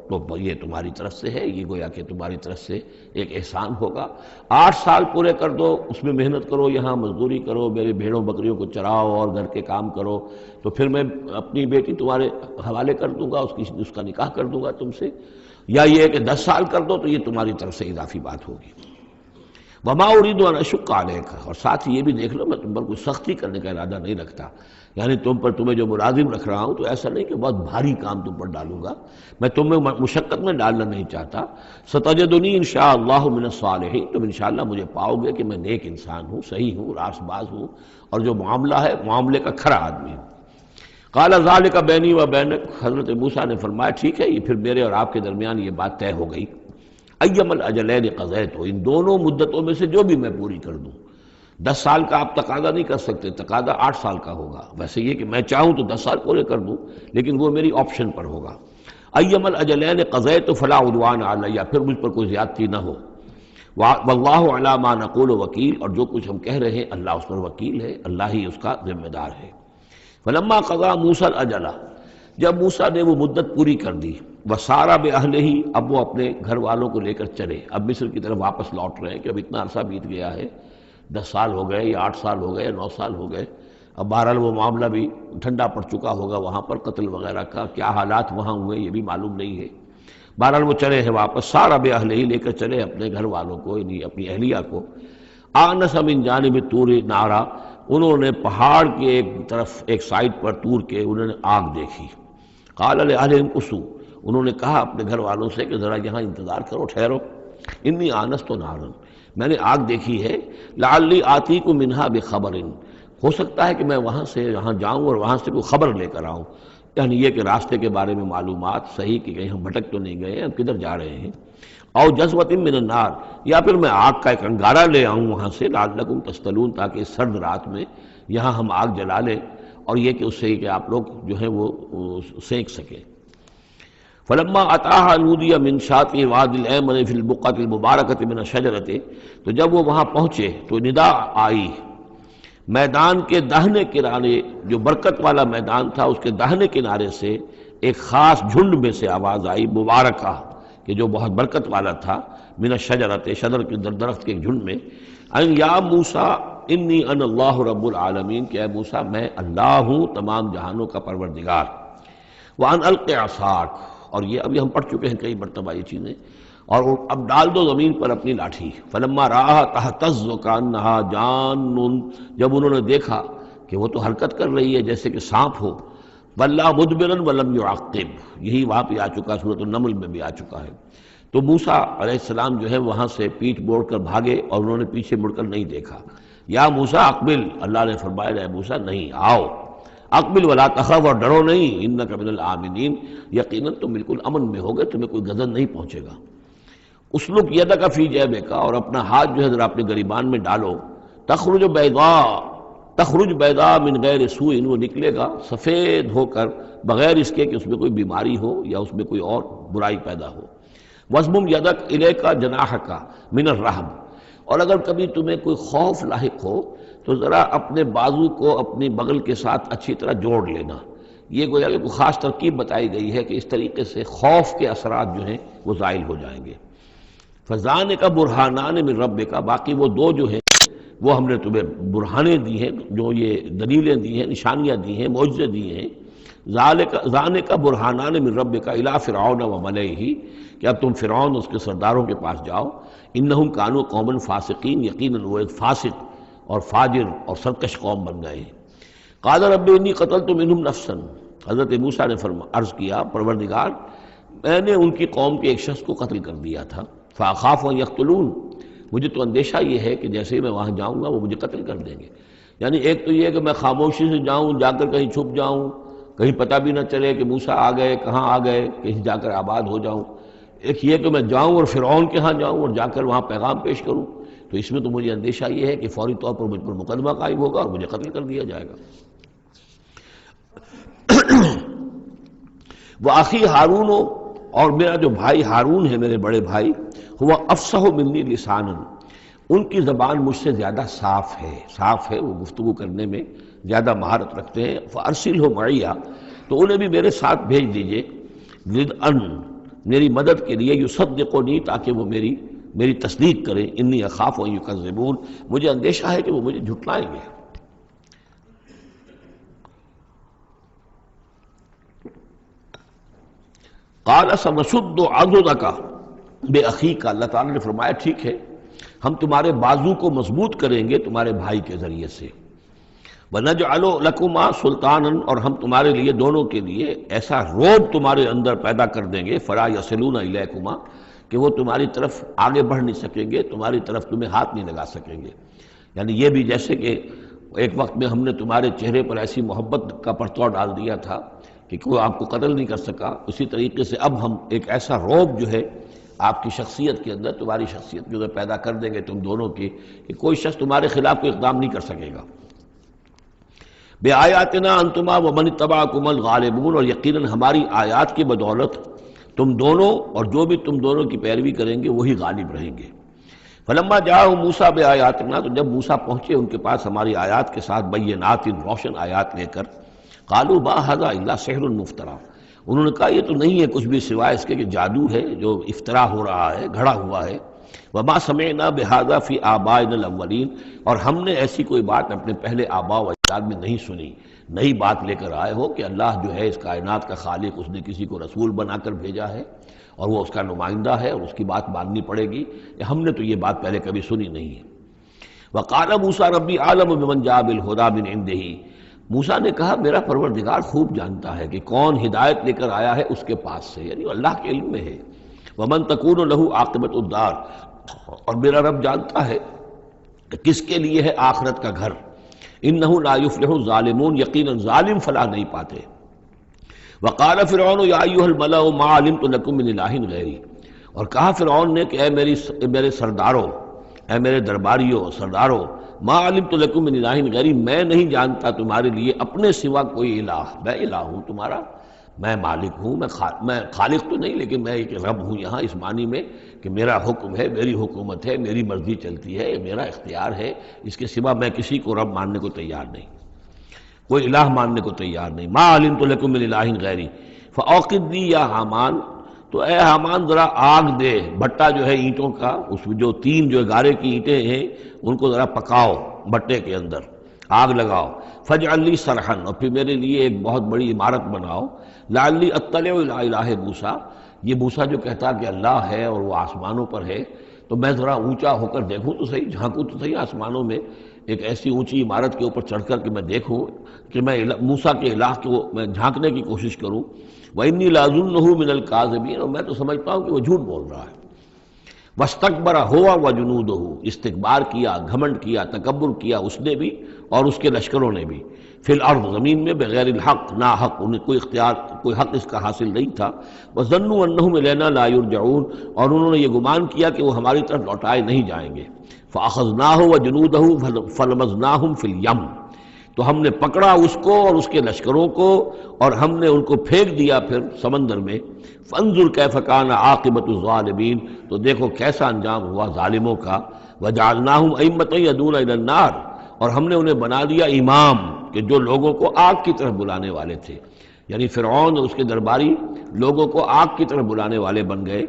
تو یہ تمہاری طرف سے ہے، یہ گویا کہ تمہاری طرف سے ایک احسان ہوگا۔ 8 سال پورے کر دو، اس میں محنت کرو، یہاں مزدوری کرو، میرے بھیڑوں بکریوں کو چراؤ اور گھر کے کام کرو، تو پھر میں اپنی بیٹی تمہارے حوالے کر دوں گا، اس کا نکاح کر دوں گا تم سے۔ یا یہ ہے کہ 10 سال کر دو تو یہ تمہاری طرف سے اضافی بات ہوگی۔ وما اريد ان اشق عليك، اور ساتھ ہی یہ بھی دیکھ لو میں تم پر کوئی سختی کرنے کا ارادہ نہیں رکھتا، یعنی تمہیں جو ملازم رکھ رہا ہوں تو ایسا نہیں کہ بہت بھاری کام تم پر ڈالوں گا، میں تمہیں مشقت میں ڈالنا نہیں چاہتا۔ ستجدنی انشاءاللہ من الصالحین، تم انشاءاللہ مجھے پاؤ گے کہ میں نیک انسان ہوں، صحیح ہوں، راست باز ہوں، اور جو معاملہ ہے معاملے کا کھرا آدمی ہوں۔ قال ذلك بینی و بینک، حضرت موسیٰ نے فرمایا ٹھیک ہے، یہ پھر میرے اور آپ کے درمیان یہ بات طے ہو گئی۔ ایم الاجلین قضیت، ان دونوں مدتوں میں سے جو بھی میں پوری کر دوں۔ 10 سال کا آپ تقاضا نہیں کر سکتے، تقاضا 8 سال کا ہوگا، ویسے یہ کہ میں چاہوں تو 10 سال پورے کر دوں لیکن وہ میری آپشن پر ہوگا۔ ایم الاجلین قضیت فلا عدوان علی، پھر مجھ پر کوئی زیادتی نہ ہو۔ واللہ علی ما نقول وکیل، اور جو کچھ ہم کہہ رہے ہیں اللہ اس پر وکیل ہے، اللہ ہی اس کا ذمہ دار ہے۔ فلما قضا موسیٰ الاجل، جب موسیٰ نے وہ مدت پوری کر دی، وسارا باہلہ، اب وہ اپنے گھر والوں کو لے کر چلے، اب مصر کی طرف واپس لوٹ رہے ہیں کہ اب اتنا عرصہ بیت گیا ہے، 10 سال ہو گئے یا 8 سال ہو گئے یا 9 سال ہو گئے، اب بہرحال وہ معاملہ بھی ٹھنڈا پڑ چکا ہوگا، وہاں پر قتل وغیرہ کا کیا حالات وہاں ہوئے یہ بھی معلوم نہیں ہے۔ بہرحال وہ چلے ہیں واپس، سارا باہلہ لے کر چلے اپنے گھر والوں کو، یعنی اپنی اہلیہ کو۔ آنس من جانب طور نارا، انہوں نے پہاڑ کے ایک طرف ایک سائڈ پر طور کے انہوں نے آگ دیکھی۔ قال لأہلہم کثوا، انہوں نے کہا اپنے گھر والوں سے کہ ذرا یہاں انتظار کرو، ٹھہرو، انی آنست نارا، میں نے آگ دیکھی ہے، لعلی آتیکم منہا بخبر، ہو سکتا ہے کہ میں وہاں سے یہاں جاؤں اور وہاں سے کوئی خبر لے کر آؤں، یعنی یہ کہ راستے کے بارے میں معلومات، صحیح کہ کہیں ہم بھٹک تو نہیں گئے، ہم کدھر جا رہے ہیں۔ او جذوۃ من النار، یا پھر میں آگ کا ایک انگارہ لے آؤں وہاں سے، لعلکم تصطلون، تاکہ اس سرد رات میں یہاں ہم آگ جلا لیں، اور یہ کہ اس سے کہ آپ لوگ جو ہے وہ سینک سکیں۔ فلما اتاها نودی من شاطئ الوادی الایمن فی البقعۃ المبارکۃ من الشجرۃ، تو جب وہ وہاں پہنچے تو ندا آئی میدان کے داہنے کنارے، جو برکت والا میدان تھا اس کے داہنے کنارے سے ایک خاص جھنڈ میں سے آواز آئی مبارکہ، کہ جو بہت برکت والا تھا، من الشجرۃ، شجر کے درخت کے جھنڈ میں، ان یا موسیٰ انی انا اللہ رب العالمین، کہ اے موسیٰ میں اللہ ہوں تمام جہانوں کا پروردگار، وان الق عصاک، اور یہ ابھی ہم پڑھ چکے ہیں کئی مرتبہ یہ چیزیں، اور اب ڈال دو زمین پر اپنی لاٹھی، فلما رآہا تہتز کانہا جان، جب انہوں نے دیکھا کہ وہ تو حرکت کر رہی ہے جیسے کہ سانپ ہو، ولا مدبرا ولم يعقب، یہی وہاں پہ آ چکا، سورۃ النمل میں بھی آ چکا ہے۔ تو موسیٰ علیہ السلام جو ہے وہاں سے پیٹھ موڑ کر بھاگے اور انہوں نے پیچھے مڑ کر نہیں دیکھا۔ یا موسیٰ اقبل، اللہ نے فرمایا اے موسیٰ نہیں، آؤ، اقبل ولا تخف، اور ڈرو نہیں، انک من الآمنین، یقیناً تم بالکل امن میں ہوگے، تمہیں کوئی غضب نہیں پہنچے گا۔ اسلک یدک فی جیبک، اور اپنا ہاتھ جو ہے ذرا اپنے گریبان میں ڈالو، تخرج بیضاء من غیر سوء، وہ نکلے گا سفید ہو کر بغیر اس کے کہ اس میں کوئی بیماری ہو یا اس میں کوئی اور برائی پیدا ہو۔ وَاضْمُمْ یدک الیک جناحک من الرہب، اور اگر کبھی تمہیں کوئی خوف لاحق ہو تو ذرا اپنے بازو کو اپنی بغل کے ساتھ اچھی طرح جوڑ لینا۔ یہ گویا کہ کوئی خاص ترکیب بتائی گئی ہے کہ اس طریقے سے خوف کے اثرات جو ہیں وہ زائل ہو جائیں گے۔ فَذَانِکَ بُرْہَانَانِ مِن رَبِّکَ، باقی وہ دو جو ہیں وہ ہم نے تمہیں برہانیں دی ہیں، جو یہ دلیلیں دی ہیں، نشانیاں دی ہیں، معجزے دیے ہیں۔ ذَانِکَ بُرْہَانَانِ مِن رَبِّکَ إِلَىٰ فِرْعَوْنَ وَمَلَئِهِ، کہ اب تم فرعون اس کے سرداروں کے پاس جاؤ، انہم کانوا قوما فاسقین، یقیناً وہ ایک فاسق اور فاجر اور سرکش قوم بن گئے ہیں۔ قال رب انی قتلت منہم نفسا، حضرت موسیٰ نے عرض کیا پروردگار میں نے ان کی قوم کے ایک شخص کو قتل کر دیا تھا، فاخاف ان یقتلون، مجھے تو اندیشہ یہ ہے کہ جیسے ہی میں وہاں جاؤں گا وہ مجھے قتل کر دیں گے۔ یعنی ایک تو یہ کہ میں خاموشی سے جاؤں، جا کر کہیں چھپ جاؤں، کہیں پتہ بھی نہ چلے کہ موسیٰ آ گئے، کہاں آ گئے، کہیں جا کر آباد ہو جاؤں۔ ایک یہ کہ میں جاؤں اور فرعون کے ہاں جاؤں اور جا کر وہاں پیغام پیش کروں، تو اس میں تو مجھے اندیشہ یہ ہے کہ فوری طور پر مجھ پر مقدمہ قائم ہوگا اور مجھے قتل کر دیا جائے گا۔ وَأَخِي ہارون، اور میرا جو بھائی ہارون ہے، میرے بڑے بھائی، ہوا افصح منی لسانا، ان کی زبان مجھ سے زیادہ صاف ہے، وہ گفتگو کرنے میں زیادہ مہارت رکھتے ہیں۔ فَأَرْسِلْهُ مَعِيَّ، تو انہیں بھی میرے ساتھ بھیج دیجئے، رِدْءً، میری مدد کے لیے، یصدقنی، تاکہ وہ میری تصدیق کریں، انی اخاف ان یکذبون، مجھے اندیشہ ہے کہ وہ مجھے جھٹلائیں گے۔ قال سنشد عضدک باخیک، اللہ تعالیٰ نے فرمایا ٹھیک ہے ہم تمہارے بازو کو مضبوط کریں گے تمہارے بھائی کے ذریعے سے۔ وَنَجْعَلُ لَكُمَا سُلْطَانًا، اور ہم تمہارے لیے دونوں کے لیے ایسا روب تمہارے اندر پیدا کر دیں گے، فَلَا يَصِلُونَ إِلَيْكُمَا، کہ وہ تمہاری طرف آگے بڑھ نہیں سکیں گے، تمہاری طرف تمہیں ہاتھ نہیں لگا سکیں گے۔ یعنی یہ بھی جیسے کہ ایک وقت میں ہم نے تمہارے چہرے پر ایسی محبت کا پرتو ڈال دیا تھا کہ کوئی آپ کو قتل نہیں کر سکا، اسی طریقے سے اب ہم ایک ایسا روب جو ہے آپ کی شخصیت کے اندر، تمہاری شخصیت کے اندر پیدا کر دیں گے تم دونوں کی، کہ کوئی شخص تمہارے خلاف کوئی اقدام نہیں کر سکے گا۔ بِآیاتنا انتما ومن اتبعکم الغالبون، اور یقیناً ہماری آیات کی بدولت تم دونوں اور جو بھی تم دونوں کی پیروی کریں گے وہی غالب رہیں گے۔ فلما جاءهم موسیٰ بآیاتنا، تو جب موسیٰ پہنچے ان کے پاس ہماری آیات کے ساتھ، بینات، روشن آیات لے کر، قالوا ما ھذا الا سحر مفترا، انہوں نے کہا یہ تو نہیں ہے کچھ بھی سوائے اس کے کہ جادو ہے جو افطرا ہو رہا ہے، گھڑا ہوا ہے۔ وما سمعنا بہذا فی آبائنا الاولین، اور ہم نے ایسی کوئی بات اپنے پہلے آباء و اجداد میں نہیں سنی۔ نئی بات لے کر آئے ہو کہ اللہ جو ہے اس کائنات کا خالق، اس نے کسی کو رسول بنا کر بھیجا ہے اور وہ اس کا نمائندہ ہے اور اس کی بات ماننی پڑے گی، ہم نے تو یہ بات پہلے کبھی سنی نہیں ہے۔ وقال موسیٰ ربی اعلم بمن جاء بالہدی من عنده، موسیٰ نے کہا میرا پروردگار خوب جانتا ہے کہ کون ہدایت لے کر آیا ہے اس کے پاس سے، یعنی اللہ کے علم میں ہے۔ ومن تکون له عاقبۃ الدار، اور میرا رب جانتا ہے کہ کس کے لیے ہے آخرت کا گھر۔ انہ لا یفلح الظالمون، یقیناً ظالم فلاح نہیں پاتے۔ وقال فرعون یا ایھا الملأ ما علمت لکم من الہ غیری، اور کہا فرعون نے کہ اے میرے سرداروں، اے میرے درباریوں سرداروں، ما علمت لکم من الہ غیری، میں نہیں جانتا تمہارے لیے اپنے سوا کوئی الہ، میں الہ ہوں تمہارا، میں مالک ہوں، میں خالق تو نہیں لیکن میں ایک رب ہوں یہاں اس معنی میں کہ میرا حکم ہے، میری حکومت ہے، میری مرضی چلتی ہے، میرا اختیار ہے، اس کے سوا میں کسی کو رب ماننے کو تیار نہیں، کوئی الہ ماننے کو تیار نہیں۔ ما علمت لکم من الہ غیری فاوقد لی یا حامان، تو اے حامان ذرا آگ دے، بھٹا جو ہے اینٹوں کا، اس میں جو تین جو گارے کی اینٹیں ہیں ان کو ذرا پکاؤ بھٹے کے اندر، آگ لگاؤ، فاجعل لی صرحا، اور پھر میرے لیے ایک بہت بڑی عمارت بناؤ، لعلی اطلع الی الہ موسیٰ، یہ موسیٰ جو کہتا کہ اللہ ہے اور وہ آسمانوں پر ہے، تو میں ذرا اونچا ہو کر دیکھوں تو صحیح، جھانکوں تو صحیح آسمانوں میں، ایک ایسی اونچی عمارت کے اوپر چڑھ کر کہ میں دیکھوں کہ میں موسیٰ کے الہ کو میں جھانکنے کی کوشش کروں۔ وَإِنِّي لَأَظُنُّهُ مِنَ الْكَاذِبِينَ، اور میں تو سمجھتا ہوں کہ وہ جھوٹ بول رہا ہے۔ وَاسْتَكْبَرَ هُوَ وَجُنُودُهُ، استکبار کیا، گھمنڈ کیا، تکبر کیا اس نے بھی اور اس کے لشکروں نے بھی، فی الارض، زمین میں، بغیر الحق، نا حق، انہیں کوئی اختیار، کوئی حق اس کا حاصل نہیں تھا۔ وَظَنُّوا أَنَّهُمْ إِلَيْنَا لَا يُرْجَعُونَ، اور انہوں نے یہ گمان کیا کہ وہ ہماری طرف لوٹائے نہیں جائیں گے۔ فَأَخَذْنَاهُ وَجُنُودَهُ فَلَمَزْنَاهُمْ فِي الْيَمِّ، تو ہم نے پکڑا اس کو اور اس کے لشکروں کو اور ہم نے ان کو پھینک دیا پھر سمندر میں۔ فانظر کیف کان عاقبۃ الظالمین، تو دیکھو کیسا انجام ہوا ظالموں کا۔ وجعلناہم ائمۃ یدعون الی النار، اور ہم نے انہیں بنا دیا امام کہ جو لوگوں کو آگ کی طرف بلانے والے تھے، یعنی فرعون اور اس کے درباری لوگوں کو آگ کی طرف بلانے والے بن گئے۔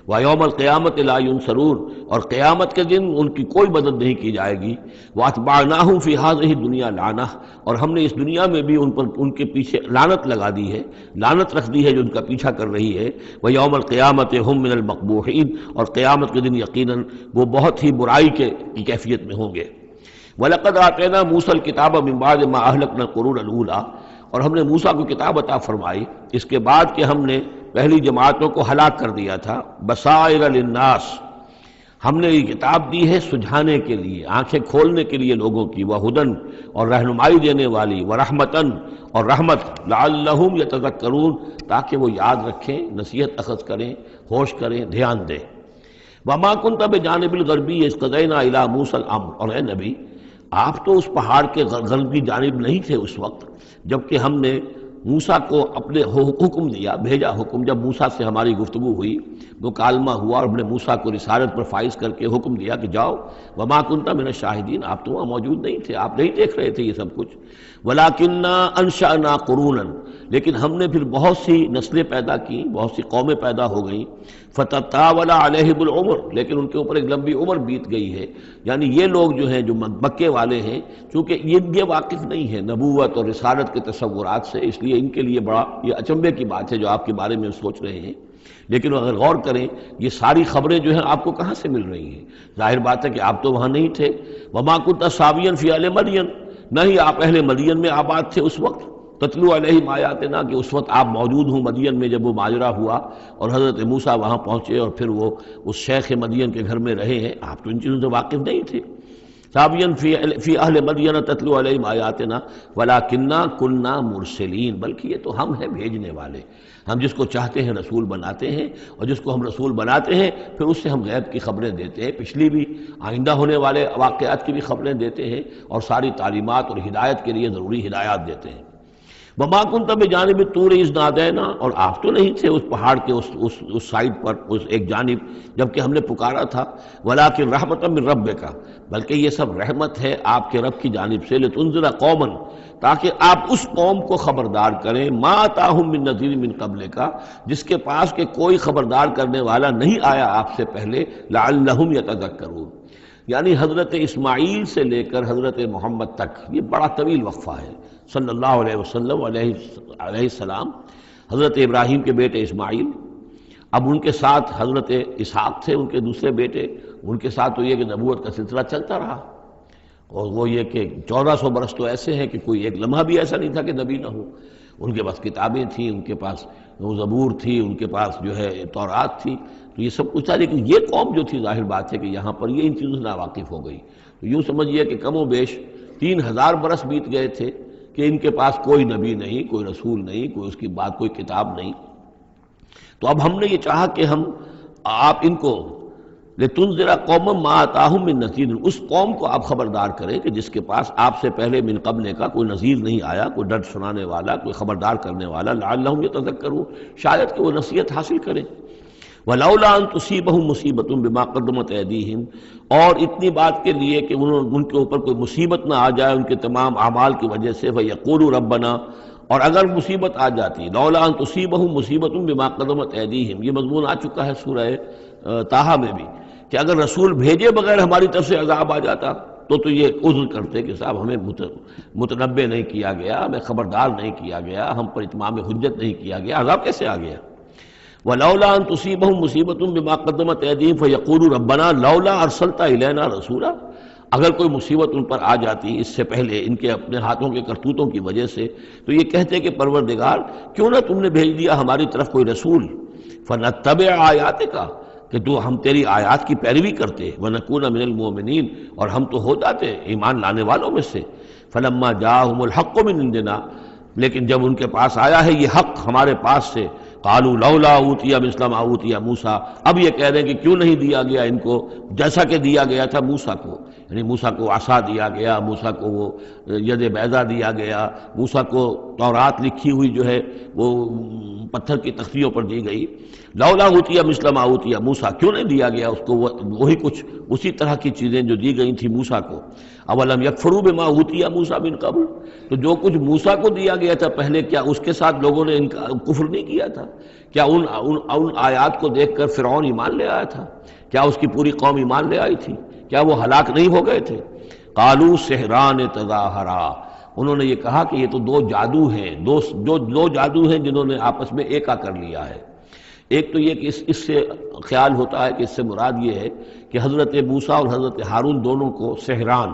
وَيَوْمَ الْقِيَامَةِ لَا يُنصَرُونَ، اور قیامت کے دن ان کی کوئی مدد نہیں کی جائے گی۔ وَأَتْبَعْنَاهُمْ فِي هَذِهِ الدُّنْيَا لَعْنَةً، اور ہم نے اس دنیا میں بھی ان پر، ان کے پیچھے لعنت لگا دی ہے، لعنت رکھ دی ہے جو ان کا پیچھا کر رہی ہے۔ وَيَوْمَ الْقِيَامَةِ هُمْ مِنَ الْمَقْبُوحِينَ، اور قیامت کے دن یقیناً وہ بہت ہی برائی کی کیفیت میں ہوں گے۔ وَلَقَدْ آتَيْنَا مُوسَى الْكِتَابَ مِن بَعْدِ مَا أَهْلَكْنَا الْقُرُونَ الْأُولَىٰ، اور ہم نے موسیٰ کو کتاب عطا فرمائی اس کے بعد کہ ہم نے پہلی جماعتوں کو ہلاک کر دیا تھا۔ بصائر للناس، ہم نے یہ کتاب دی ہے سجھانے کے لیے، آنکھیں کھولنے کے لیے لوگوں کی، وہدن، اور رہنمائی دینے والی، ورحمتن، اور رحمت، لعلہم یتذکرون، تاکہ وہ یاد رکھیں، نصیحت اخذ کریں، ہوش کریں، دھیان دیں۔ وما کنت بجانب الغربی اذ قضینا الی موسیٰ الامر، اور اے نبی آپ تو اس پہاڑ کے غربی جانب نہیں تھے اس وقت جبکہ ہم نے موسیٰ کو اپنے حکم دیا، بھیجا حکم، جب موسیٰ سے ہماری گفتگو ہوئی، مکالمہ ہوا، اور ہم نے موسیٰ کو رسالت پر فائز کر کے حکم دیا کہ جاؤ۔ وما کنت من الشاہدین، آپ تو وہاں موجود نہیں تھے، آپ نہیں دیکھ رہے تھے یہ سب کچھ۔ ولکننا انشأنا قرونا، لیکن ہم نے پھر بہت سی نسلیں پیدا کی، بہت سی قومیں پیدا ہو گئیں۔ فتطاول علیہم العمر، لیکن ان کے اوپر ایک لمبی عمر بیت گئی ہے، یعنی یہ لوگ جو ہیں جو مکے والے ہیں، چونکہ یہ واقف نہیں ہے نبوت اور رسالت کے تصورات سے، اس لیے ان کے لیے بڑا یہ اچنبے کی بات ہے جو آپ کے بارے میں سوچ رہے ہیں۔ لیکن اگر غور کریں یہ ساری خبریں جو ہیں آپ کو کہاں سے مل رہی ہیں؟ ظاہر بات ہے کہ آپ تو وہاں نہیں تھے۔ وما كنت ساويا في اهل مدين، نہ ہی آپ اہل مدین میں آباد تھے اس وقت۔ تتلو علیہم آیاتنا، کہ اس وقت آپ موجود ہوں مدین میں جب وہ ماجرا ہوا اور حضرت موسیٰ وہاں پہنچے اور پھر وہ اس شیخ مدین کے گھر میں رہے ہیں، آپ تو ان چیزوں سے واقف نہیں تھے۔ ساویا فی اہل مدین تتلو علیہم آیاتنا ولکننا کننا مرسلین، بلکہ یہ تو ہم ہیں بھیجنے والے، ہم جس کو چاہتے ہیں رسول بناتے ہیں، اور جس کو ہم رسول بناتے ہیں پھر اس سے ہم غیب کی خبریں دیتے ہیں، پچھلی بھی آئندہ ہونے والے واقعات کی بھی خبریں دیتے ہیں، اور ساری تعلیمات اور ہدایت کے لیے ضروری ہدایات دیتے ہیں۔ وما كنت بجانب الطور اذ نادینا، اور آپ تو نہیں تھے اس پہاڑ کے اس سائڈ پر، اس ایک جانب جب کہ ہم نے پکارا تھا۔ ولکن رحمۃ من ربک، بلکہ یہ سب رحمت ہے آپ کے رب کی جانب سے، لتنذر قوما، تاکہ آپ اس قوم کو خبردار کریں، ما اتاہم من نذیر من قبلک، جس کے پاس کہ کوئی خبردار کرنے والا نہیں آیا آپ سے پہلے، لعلہم یتذکرون، یعنی حضرت اسماعیل سے لے کر حضرت محمد تک یہ بڑا طویل وقفہ ہے۔ صلی اللہ علیہ وسلم علیہ السلام، حضرت ابراہیم کے بیٹے اسماعیل، اب ان کے ساتھ حضرت اسحاق تھے ان کے دوسرے بیٹے، ان کے ساتھ تو یہ کہ نبوت کا سلسلہ چلتا رہا، اور وہ یہ کہ 1400 برس تو ایسے ہیں کہ کوئی ایک لمحہ بھی ایسا نہیں تھا کہ نبی نہ ہو۔ ان کے پاس کتابیں تھیں، ان کے پاس زبور تھی، ان کے پاس جو ہے تورات تھی، تو یہ سب کچھ تھا، لیکن یہ قوم جو تھی ظاہر بات ہے کہ یہاں پر یہ ان چیزوں سے ناواقف ہو گئی۔ تو یوں سمجھیے کہ کم و بیش 3000 برس بیت گئے تھے کہ ان کے پاس کوئی نبی نہیں، کوئی رسول نہیں، کوئی اس کی بات کوئی کتاب نہیں۔ تو اب ہم نے یہ چاہا کہ ہم آپ ان کو لتنذر قوما ما آتاہم من نذیر، اس قوم کو آپ خبردار کریں کہ جس کے پاس آپ سے پہلے من قبل کا کوئی نذیر نہیں آیا، کوئی ڈر سنانے والا، کوئی خبردار کرنے والا، لعلہم یتذکرون، شاید کہ وہ نصیحت حاصل کریں۔ وَلَوْلَا أَن تُصِيبَهُم مُّصِيبَةٌ بِمَا قَدَّمَتْ أَيْدِيهِمْ، اور اتنی بات کے لیے کہ ان کے اوپر کوئی مصیبت نہ آ جائے ان کے تمام اعمال کی وجہ سے، فَيَقُولُوا رَبَّنَا، اور اگر مصیبت آ جاتی، لولا ان تصیبہم مصیبت بما قدمت ایدیہم، یہ مضمون آ چکا ہے سورہ طٰہٰ میں بھی، کہ اگر رسول بھیجے بغیر ہماری طرف سے عذاب آ جاتا تو یہ عذر کرتے کہ صاحب ہمیں متنبع نہیں کیا گیا، ہمیں خبردار نہیں کیا گیا، ہم پر اتمام حجت نہیں کیا گیا، عذاب کیسے آ گیا؟ وَلَوْلَا أَن تُصِيبَهُم مُّصِيبَةٌ بِمَا قَدَّمَتْ أَيْدِيهِمْ فَيَقُولُوا رَبَّنَا لَوْلَا أَرْسَلْتَ إِلَيْنَا رَسُولًا، اگر کوئی مصیبت ان پر آ جاتی اس سے پہلے ان کے اپنے ہاتھوں کے کرتوتوں کی وجہ سے، تو یہ کہتے کہ پروردگار کیوں نہ تم نے بھیج دیا ہماری طرف کوئی رسول، فَنَتَّبِعْ آیَاتِكَ، کہ تو ہم تیری آیات کی پیروی کرتے، وَنَكُونَ مِنَ الْمُؤْمِنِينَ، اور ہم تو ہو جاتے ایمان لانے والوں میں سے۔ فَلَمَّا جَاءَهُمُ الْحَقُّ مِنْ عِنْدِنَا، لیکن جب ان کے پاس آیا ہے یہ حق ہمارے پاس سے، قالوا لولا اوتي مثل ما اوتي موسیٰ، اب یہ کہہ رہے ہیں کہ کیوں نہیں دیا گیا ان کو جیسا کہ دیا گیا تھا موسیٰ کو، یعنی موسیٰ کو عصا دیا گیا، موسیٰ کو وہ ید بیضا دیا گیا، موسیٰ کو تورات لکھی ہوئی جو ہے وہ پتھر کی تختیوں پر دی گئی، لولا اوتي مثل ما اوتي موسیٰ، کیوں نہیں دیا گیا اس کو وہی کچھ اسی طرح کی چیزیں جو دی گئی تھیں موسیٰ کو؟ اولم یکفروا بما اوتي موسیٰ من قبل، تو جو کچھ موسیٰ کو دیا گیا تھا پہلے، کیا اس کے ساتھ لوگوں نے کفر نہیں کیا تھا؟ کیا ان آیات کو دیکھ کر فرعون ایمان لے آیا تھا؟ کیا اس کی پوری قوم ایمان لے آئی تھی؟ کیا وہ ہلاک نہیں ہو گئے تھے؟ قالوا سحران تظاہرا، انہوں نے یہ کہا کہ یہ تو دو جادو ہیں، دو جادو ہیں جنہوں نے آپس میں ایکا کر لیا ہے۔ ایک تو یہ کہ اس سے خیال ہوتا ہے کہ اس سے مراد یہ ہے کہ حضرت موسیٰ اور حضرت ہارون دونوں کو سحران،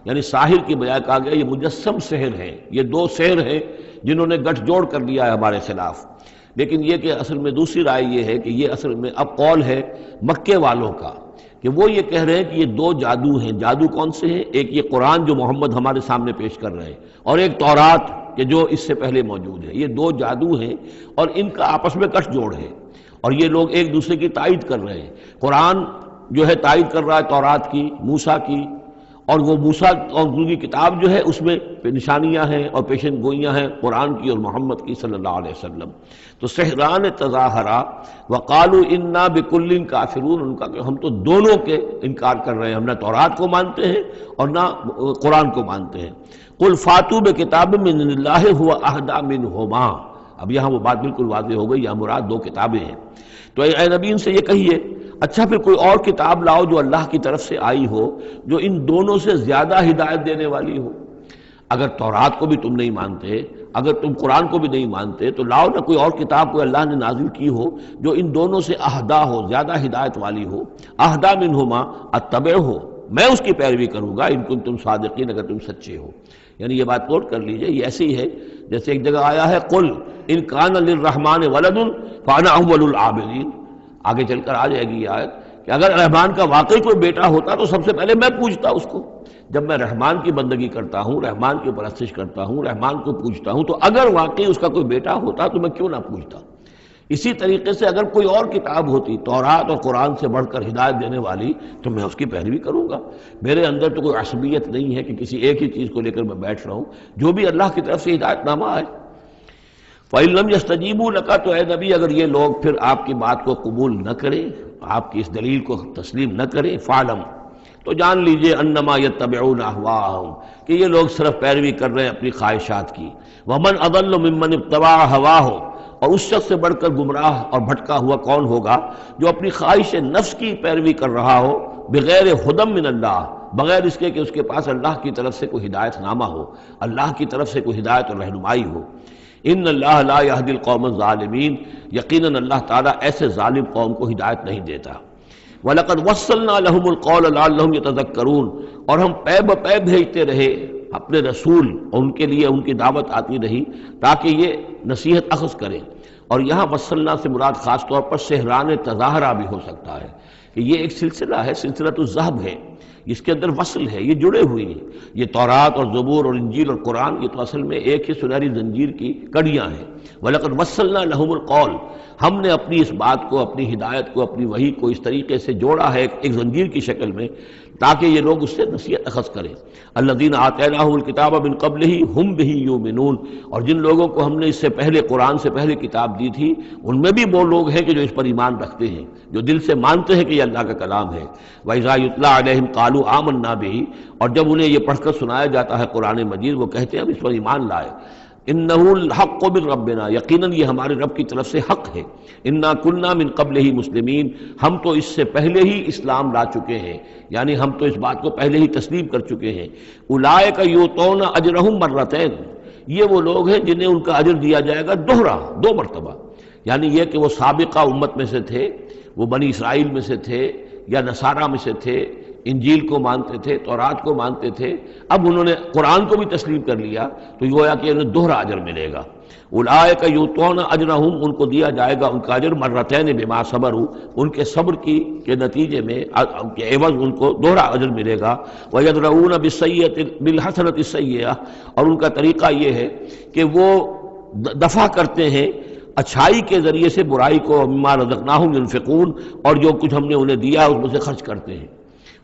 یعنی ساحر کی بجائے کہا گیا یہ مجسم سحر ہیں، یہ دو سحر ہیں جنہوں نے گٹھ جوڑ کر لیا ہے ہمارے خلاف۔ لیکن یہ کہ اصل میں دوسری رائے یہ ہے کہ یہ اصل میں اب قول ہے مکے والوں کا، کہ وہ یہ کہہ رہے ہیں کہ یہ دو جادو ہیں۔ جادو کون سے ہیں؟ ایک یہ قرآن جو محمد ہمارے سامنے پیش کر رہے ہیں، اور ایک تورات کہ جو اس سے پہلے موجود ہے، یہ دو جادو ہیں اور ان کا آپس میں کش جوڑ ہے، اور یہ لوگ ایک دوسرے کی تائید کر رہے ہیں۔ قرآن جو ہے تائید کر رہا ہے تورات کی، موسیٰ کی، اور وہ موسیٰ اور ان کی کتاب جو ہے اس میں نشانیاں ہیں اور پیشن گوئیاں ہیں قرآن کی اور محمد کی صلی اللہ علیہ وسلم۔ تو سحران تظاہرا وقالوا انا بکل کافرون، ان کا کہ ہم تو دونوں کے انکار کر رہے ہیں، ہم نہ تورات کو مانتے ہیں اور نہ قرآن کو مانتے ہیں۔ قل فاتوا بکتاب من اللہ هو اہدی منہما، اب یہاں وہ بات بالکل واضح ہو گئی، یہاں مراد دو کتابیں ہیں۔ تو اے نبی ان سے یہ کہیے اچھا پھر کوئی اور کتاب لاؤ جو اللہ کی طرف سے آئی ہو، جو ان دونوں سے زیادہ ہدایت دینے والی ہو۔ اگر تورات کو بھی تم نہیں مانتے، اگر تم قرآن کو بھی نہیں مانتے، تو لاؤ نہ کوئی اور کتاب کوئی اللہ نے نازل کی ہو جو ان دونوں سے اہدا ہو، زیادہ ہدایت والی ہو۔ اہدا منہما اتبع ہو، میں اس کی پیروی کروں گا، ان کنتم صادقین، اگر تم سچے ہو۔ یعنی یہ بات نوٹ کر لیجئے، یہ ایسی ہے جیسے ایک جگہ آیا ہے قل ان کان للرحمن ولد فانا اول العابدین، آگے چل کر آ جائے گی یہ آیت کہ اگر رحمان کا واقعی کوئی بیٹا ہوتا تو سب سے پہلے میں پوجتا اس کو۔ جب میں رحمان کی بندگی کرتا ہوں، رحمان کی پرستش کرتا ہوں، رحمان کو پوجتا ہوں، تو اگر واقعی اس کا کوئی بیٹا ہوتا تو میں کیوں نہ پوجتا۔ اسی طریقے سے اگر کوئی اور کتاب ہوتی تورات اور قرآن سے بڑھ کر ہدایت دینے والی تو میں اس کی پیروی کروں گا۔ میرے اندر تو کوئی عصبیت نہیں ہے کہ کسی ایک ہی چیز کو لے کر میں بیٹھ رہا ہوں، جو بھی اللہ کی طرف سے ہدایت نامہ آئے۔ فَإِن لَّمْ يَسْتَجِيبُوا لَكَ، تو اے نبی اگر یہ لوگ پھر آپ کی بات کو قبول نہ کریں، آپ کی اس دلیل کو تسلیم نہ کریں، فَعْلَمْ، تو جان لیجئے انما یتبعون اہواءہم، کہ یہ لوگ صرف پیروی کر رہے ہیں اپنی خواہشات کی۔ ومن اضل ممن اتبع ہواہ، اور اس شخص سے بڑھ کر گمراہ اور بھٹکا ہوا کون ہوگا جو اپنی خواہش نفس کی پیروی کر رہا ہو، بغیر ہدی من اللہ، بغیر اس کے کہ اس کے پاس اللہ کی طرف سے کوئی ہدایت نامہ ہو، اللہ کی طرف سے کوئی ہدایت اور رہنمائی ہو۔ ان اللہ لا یہدی القوم الظالمین، یقیناً اللہ تعالیٰ ایسے ظالم قوم کو ہدایت نہیں دیتا۔ وَلَقَدْ وَصَّلْنَا لَهُمُ الْقَوْلَ لَعَلَّهُمْ يَتَذَكَّرُونَ، اور ہم پے بپے بھیجتے رہے اپنے رسول، اور ان کے لیے ان کی دعوت آتی رہی تاکہ یہ نصیحت اخذ کریں۔ اور یہاں وصلنا سے مراد خاص طور پر سحران تظاہرہ بھی ہو سکتا ہے کہ یہ ایک سلسلہ ہے، سلسلۃ الذہب ہے، اس کے اندر وصل ہے، یہ جڑے ہوئے ہیں، یہ تورات اور زبور اور انجیل اور قرآن یہ تو اصل میں ایک ہی سنہری زنجیر کی کڑیاں ہیں۔ وَلَقَدْ وَصَّلْنَا لَهُمُ الْقَوْلَ، ہم نے اپنی اس بات کو، اپنی ہدایت کو، اپنی وحی کو اس طریقے سے جوڑا ہے ایک زنجیر کی شکل میں تاکہ یہ لوگ اس سے نصیحت اخذ کریں۔ الذین آتیناہم الکتاب من قبلہ ہم بہ یؤمنون، اور جن لوگوں کو ہم نے اس سے پہلے قرآن سے پہلے کتاب دی تھی ان میں بھی وہ لوگ ہیں کہ جو اس پر ایمان رکھتے ہیں، جو دل سے مانتے ہیں کہ یہ اللہ کا کلام ہے۔ وَإِذَا يُتْلَىٰ عَلَيْهِمْ قَالُوا آمَنَّا بِهِ، اور جب انہیں یہ پڑھ کر سنایا جاتا ہے قرآن مجید وہ کہتے ہیں ہم اس پر ایمان لائے۔ انہ الحق من ربنا، یقیناً یہ ہمارے رب کی طرف سے حق ہے۔ انا کنا من قبلہ مسلمین، ہم تو اس سے پہلے ہی اسلام لا چکے ہیں، یعنی ہم تو اس بات کو پہلے ہی تسلیم کر چکے ہیں۔ اولئک یؤتون اجرہم مرتین، یہ وہ لوگ ہیں جنہیں ان کا اجر دیا جائے گا دوہرا، 2 مرتبہ، یعنی یہ کہ وہ سابقہ امت میں سے تھے، وہ بنی اسرائیل میں سے تھے یا نصارہ میں سے تھے، انجیل کو مانتے تھے، تورات کو مانتے تھے، اب انہوں نے قرآن کو بھی تسلیم کر لیا تو گویا کہ انہیں دوہرا اجر ملے گا۔ اولئک یؤتون اجرہم، ان کو دیا جائے گا ان کا اجر مرتین بما صبروا، ان کے صبر کے نتیجے میں ان کے عوض ان کو دوہرا اجر ملے گا۔ ویدرؤون بالحسنۃ السیئۃ، اور ان کا طریقہ یہ ہے کہ وہ دفع کرتے ہیں اچھائی کے ذریعے سے برائی کو، مما رزقناہم ينفقون، اور جو کچھ ہم نے انہیں دیا اس میں سے خرچ کرتے ہیں۔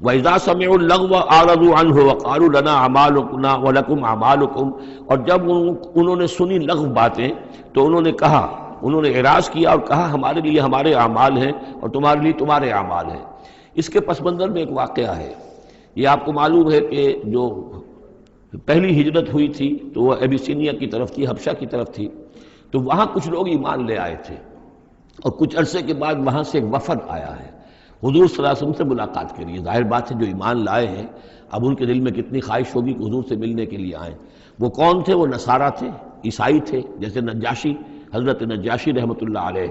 وَإِذَا سَمِعُوا اللَّغْوَ أَعْرَضُوا عَنْهُ وَقَالُوا لَنَا أَعْمَالُنَا وَلَكُمْ أَعْمَالُكُمْ، اور جب انہوں نے سنی لغو باتیں تو انہوں نے کہا، انہوں نے اعراض کیا اور کہا ہمارے لیے ہمارے اعمال ہیں اور تمہارے لیے تمہارے اعمال ہیں۔ اس کے پس منظر میں ایک واقعہ ہے، یہ آپ کو معلوم ہے کہ جو پہلی ہجرت ہوئی تھی تو وہ ابیسینیا کی طرف تھی، حبشہ کی طرف تھی، تو وہاں کچھ لوگ ایمان لے آئے تھے اور کچھ عرصے کے بعد وہاں سے ایک وفد آیا ہے حضور صلی اللہ علیہ وسلم سے ملاقات کے لیے۔ ظاہر بات ہے جو ایمان لائے ہیں اب ان کے دل میں کتنی خواہش ہوگی کہ حضور سے ملنے کے لیے آئیں۔ وہ کون تھے؟ وہ نصارہ تھے، عیسائی تھے، جیسے نجاشی، حضرت نجاشی رحمۃ اللہ علیہ۔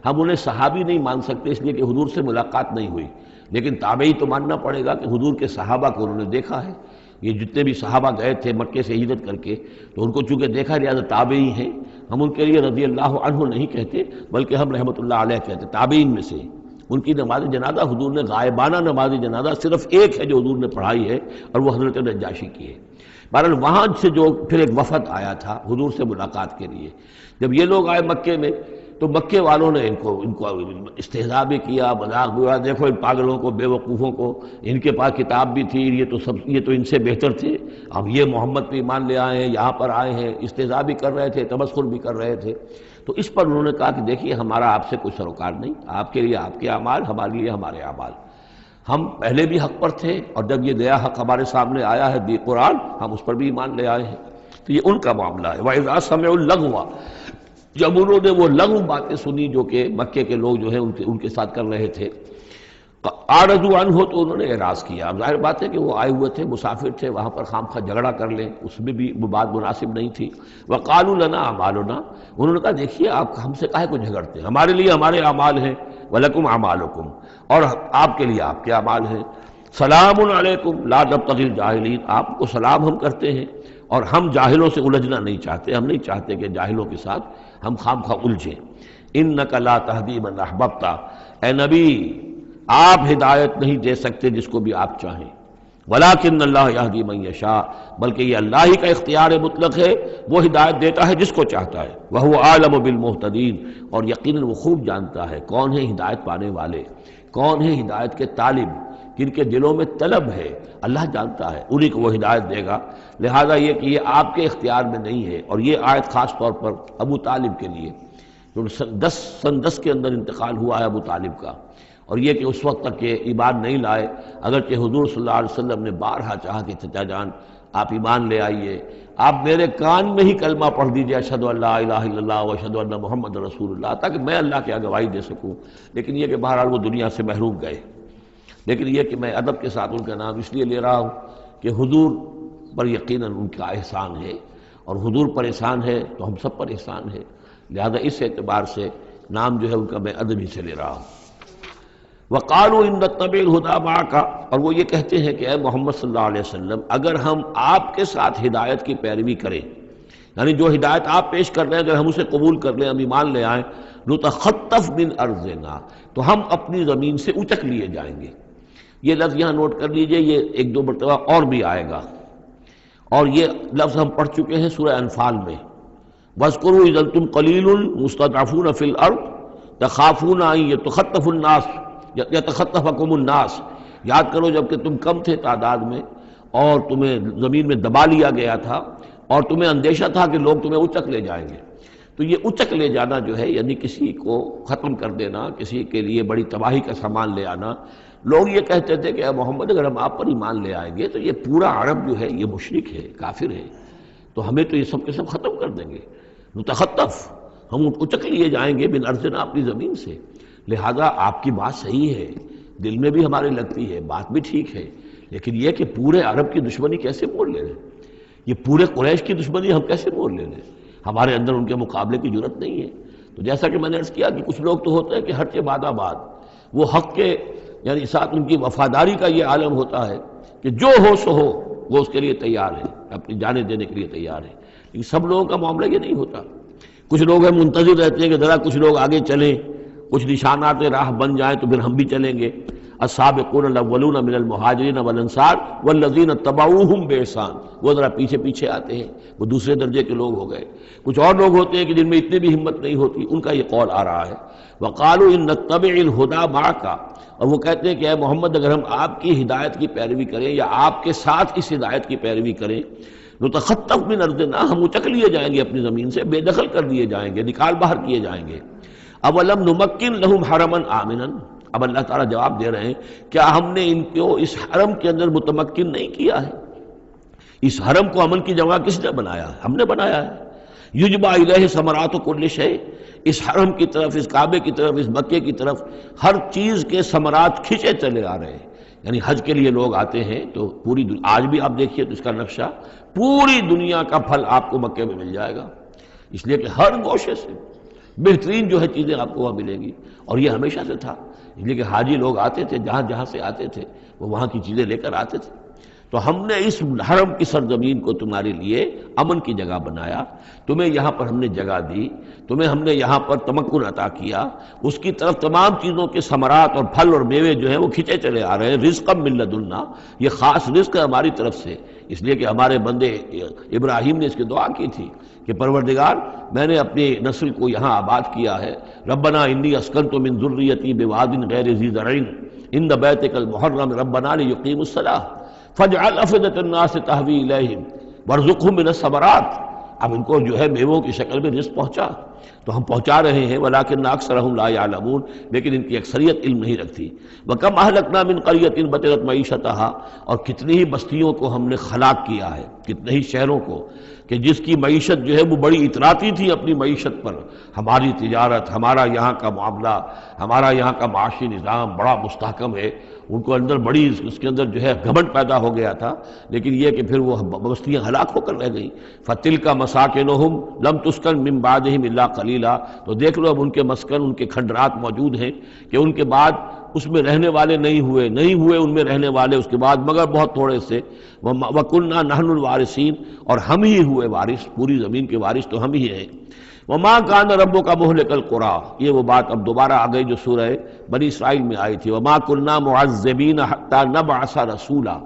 ہم انہیں صحابی نہیں مان سکتے اس لیے کہ حضور سے ملاقات نہیں ہوئی، لیکن تابعی تو ماننا پڑے گا کہ حضور کے صحابہ کو انہوں نے دیکھا ہے۔ یہ جتنے بھی صحابہ گئے تھے مکے سے ہجرت کر کے تو ان کو چونکہ دیکھا لہٰذا تابعی ہیں، ہم ان کے لیے رضی اللہ عنہ نہیں کہتے بلکہ ہم رحمۃ اللہ علیہ کہتے، تابعین میں سے۔ ان کی نماز جنازہ حضور نے غائبانہ نماز جنازہ صرف ایک ہے جو حضور نے پڑھائی ہے اور وہ حضرت نجاشی کی ہے۔ بہرحال وہاں سے جو پھر ایک وفد آیا تھا حضور سے ملاقات کے لیے، جب یہ لوگ آئے مکے میں تو مکے والوں نے ان کو استہزاء بھی کیا، مذاق بھی ہوا، دیکھو ان پاگلوں کو، بے وقوفوں کو، ان کے پاس کتاب بھی تھی، یہ تو ان سے بہتر تھے، اب یہ محمد پہ ایمان لے آئے ہیں، یہاں پر آئے ہیں، استہزاء بھی کر رہے تھے، تمسخر بھی کر رہے تھے۔ تو اس پر انہوں نے کہا کہ دیکھیے ہمارا آپ سے کوئی سروکار نہیں، آپ کے لیے آپ کے اعمال، ہمارے لیے ہمارے اعمال، ہم پہلے بھی حق پر تھے اور جب یہ نیا حق ہمارے سامنے آیا ہے دی قرآن، ہم اس پر بھی ایمان لے آئے ہیں۔ تو یہ ان کا معاملہ ہے۔ وَإِذَا سَمِعُوا اللَّغْوَ، جب انہوں نے وہ لغو باتیں سنی جو کہ مکے کے لوگ جو ہیں ان کے ساتھ کر رہے تھے، اعرضوا عنہ، تو انہوں نے اعراض کیا۔ اب ظاہر بات ہے کہ وہ آئے ہوئے تھے، مسافر تھے، وہاں پر خامخواہ جھگڑا کر لیں اس میں بھی وہ بات مناسب نہیں تھی۔ وقالوا لنا اعمالنا، انہوں نے کہا دیکھیے آپ ہم سے کاہے کو جھگڑتے ہیں، ہمارے لیے ہمارے اعمال ہیں، ولکم اعمالکم، اور آپ کے لیے آپ کے اعمال ہیں۔ سلام علیکم لا نبتغی الجاہلین، آپ کو سلام ہم کرتے ہیں اور ہم جاہلوں سے الجھنا نہیں چاہتے، ہم نہیں چاہتے کہ جاہلوں کے ساتھ ہم خامخواہ الجھیں۔ انک لا تہدی من احببت، اے نبی آپ ہدایت نہیں دے سکتے جس کو بھی آپ چاہیں، ولیکن اللہ یہدی من یشاء، بلکہ یہ اللہ ہی کا اختیار مطلق ہے، وہ ہدایت دیتا ہے جس کو چاہتا ہے۔ وہو اعلم بالمہتدین، اور یقیناً وہ خوب جانتا ہے کون ہے ہدایت پانے والے، کون ہے ہدایت کے طالب، جن کے دلوں میں طلب ہے، اللہ جانتا ہے، انہی کو وہ ہدایت دے گا۔ لہذا یہ کہ یہ آپ کے اختیار میں نہیں ہے، اور یہ آیت خاص طور پر ابو طالب کے لیے، جو سن 10 کے اندر انتقال ہوا ہے ابو طالب کا، اور یہ کہ اس وقت تک کہ ایمان نہیں لائے، اگرچہ حضور صلی اللہ علیہ وسلم نے بارہا چاہا کہ چچا جان آپ ایمان لے آئیے، آپ میرے کان میں ہی کلمہ پڑھ دیجئے اشہد ان لا الہ الا اللہ و اشہد ان محمد رسول اللہ، تاکہ میں اللہ کی گواہی دے سکوں۔ لیکن یہ کہ بہرحال وہ دنیا سے محروم گئے۔ لیکن یہ کہ میں ادب کے ساتھ ان کا نام اس لیے لے رہا ہوں کہ حضور پر یقیناً ان کا احسان ہے، اور حضور پر احسان ہے تو ہم سب پر احسان ہے، لہذا اس اعتبار سے نام جو ہے ان کا میں ادب ہی سے لے رہا ہوں۔ وقالوا ان نتبع الہدی معک، اور وہ یہ کہتے ہیں کہ اے محمد صلی اللہ علیہ وسلم اگر ہم آپ کے ساتھ ہدایت کی پیروی کریں، یعنی جو ہدایت آپ پیش کر رہے ہیں اگر ہم اسے قبول کر لیں، ہم ایمان لے آئیں، نتخطف من ارضنا، تو ہم اپنی زمین سے اچک لیے جائیں گے۔ یہ لفظ یہاں نوٹ کر لیجئے، یہ ایک دو مرتبہ اور بھی آئے گا، اور یہ لفظ ہم پڑھ چکے ہیں سورہ انفال میں، وَاذْكُرُوا إِذْ أَنْتُمْ قَلِيلٌ مُسْتَضْعَفُونَ فِي الْأَرْضِ تَخَافُونَ أَنْ يَتَخَطَّفَ النَّاسُ يَتَخَطَّفَكُمُ النَّاسُ، یاد کرو جب کہ تم کم تھے تعداد میں اور تمہیں زمین میں دبا لیا گیا تھا اور تمہیں اندیشہ تھا کہ لوگ تمہیں اچک لے جائیں گے۔ تو یہ اچک لے جانا جو ہے، یعنی کسی کو ختم کر دینا، کسی کے لیے بڑی تباہی کا سامان لے آنا، لوگ یہ کہتے تھے کہ اے محمد اگر ہم آپ پر ایمان لے آئیں گے تو یہ پورا عرب جو ہے یہ مشرک ہے، کافر ہے، تو ہمیں تو یہ سب کے سب ختم کر دیں گے، نتخطف، ہم اچک لیے جائیں گے من ارضنا، اپنی زمین سے۔ لہذا آپ کی بات صحیح ہے، دل میں بھی ہمارے لگتی ہے، بات بھی ٹھیک ہے، لیکن یہ کہ پورے عرب کی دشمنی کیسے مول لے لیں، یہ پورے قریش کی دشمنی ہم کیسے مول لے لیں، ہمارے اندر ان کے مقابلے کی جرت نہیں ہے۔ تو جیسا کہ میں نے عرض کیا کہ کچھ لوگ تو ہوتے ہیں کہ ہر کے بعد آباد، وہ حق کے یعنی ساتھ ان کی وفاداری کا یہ عالم ہوتا ہے کہ جو ہو سو ہو، وہ اس کے لیے تیار ہے، اپنی جانیں دینے کے لیے تیار ہے، لیکن سب لوگوں کا معاملہ یہ نہیں ہوتا۔ کچھ لوگ ہیں منتظر رہتے ہیں کہ ذرا کچھ لوگ آگے چلیں، کچھ نشانات راہ بن جائیں تو پھر ہم بھی چلیں گے۔ السابقون الاولون من المہاجرین والانصار والذین اتبعوہم بإحسان، وہ ذرا پیچھے پیچھے آتے ہیں، وہ دوسرے درجے کے لوگ ہو گئے۔ کچھ اور لوگ ہوتے ہیں کہ جن میں اتنی بھی ہمت نہیں ہوتی، ان کا یہ قول آ رہا ہے، وقالوا ان نتبع الہدی معک، اور وہ کہتے ہیں کہ اے محمد اگر ہم آپ کی ہدایت کی پیروی کریں یا آپ کے ساتھ اس ہدایت کی پیروی کریں، نتخطف من ارضنا، ہم اچک لیے جائیں گے اپنی زمین سے، بے دخل کر دیے جائیں گے، نکال باہر کیے جائیں گے۔ اولم نمکن لہم حرما آمنا، اب اللہ تعالیٰ جواب دے رہے ہیں کیا ہم نے ان کو اس حرم کے اندر متمکن نہیں کیا ہے؟ اس حرم کو امن کی جگہ کس نے بنایا ہے؟ ہم نے بنایا ہے۔ یجبا الیہ ثمرات کل شیء، اس حرم کی طرف، اس کعبے کی طرف، اس مکے کی طرف ہر چیز کے ثمرات کھینچے چلے آ رہے ہیں۔ یعنی حج کے لیے لوگ آتے ہیں تو پوری آج بھی آپ دیکھیے تو اس کا نقشہ، پوری دنیا کا پھل آپ کو مکے میں مل جائے گا، اس لیے کہ ہر گوشے سے بہترین جو ہے چیزیں آپ کو وہاں ملیں گی، اور یہ ہمیشہ سے تھا، اس لیے کہ حاجی لوگ آتے تھے، جہاں جہاں سے آتے تھے وہ وہاں کی چیزیں لے کر آتے تھے۔ تو ہم نے اس حرم کی سرزمین کو تمہارے لیے امن کی جگہ بنایا، تمہیں یہاں پر ہم نے جگہ دی، تمہیں ہم نے یہاں پر تمکن عطا کیا، اس کی طرف تمام چیزوں کے ثمرات اور پھل اور میوے جو ہیں وہ کھینچے چلے آ رہے ہیں، رزقا من لدنا، یہ خاص رزق ہے ہماری طرف سے، اس لیے کہ ہمارے بندے ابراہیم نے اس کی دعا کی تھی کہ پروردگار میں نے اپنی نسل کو یہاں آباد کیا ہے، ربنا انی اسکنت من ذریتی بواد غیر ذی زرع عند بیتک المحرم ربنا لیقیموا الصلاۃ فاجعل افئدة الناس تہوی الیہم وارزقہم من الثمرات۔ اب ان کو جو ہے میووں کی شکل میں رزق پہنچا تو ہم پہنچا رہے ہیں، ولکن اکثرہم لا یعلمون، لیکن ان کی اکثریت علم نہیں رکھتی۔ وکم اہلکنا من قریۃ بطرت معیشتہا، اور کتنی ہی بستیوں کو ہم نے ہلاک کیا ہے، کتنے ہی شہروں کو کہ جس کی معیشت جو ہے وہ بڑی اتراتی تھی اپنی معیشت پر، ہماری تجارت، ہمارا یہاں کا معاملہ، ہمارا یہاں کا معاشی نظام بڑا مستحکم ہے، ان کو اندر بڑی اس کے اندر جو ہے گھمنڈ پیدا ہو گیا تھا، لیکن یہ کہ پھر وہ بستیاں ہلاک ہو کر رہ گئیں۔ فَتِلْكَ مَسَاكِنُهُمْ لَمْ تُسْكَنْ مِنْ بَعْدِهِمْ إِلَّا قَلِيلًا، تو دیکھ لو اب ان کے مسکن، ان کے کھنڈرات موجود ہیں کہ ان کے بعد اس میں رہنے والے نہیں ہوئے ان میں رہنے والے اس کے بعد مگر بہت تھوڑے سے۔ وَكُنَّا نَحْنُ الْوَارِثِينَ، اور ہم ہی ہوئے وارث، پوری زمین کے وارث تو ہم ہی ہیں۔ وَمَا كَانَ رَبُّكَ مُهْلِكَ الْقُرَىٰ، یہ وہ بات اب دوبارہ آ گئی جو سورہ بنی اسرائیل میں آئی تھی، وَمَا كُنَّا مُعَذِّبِينَ حَتَّىٰ نَبْعَثَ رَسُولًا،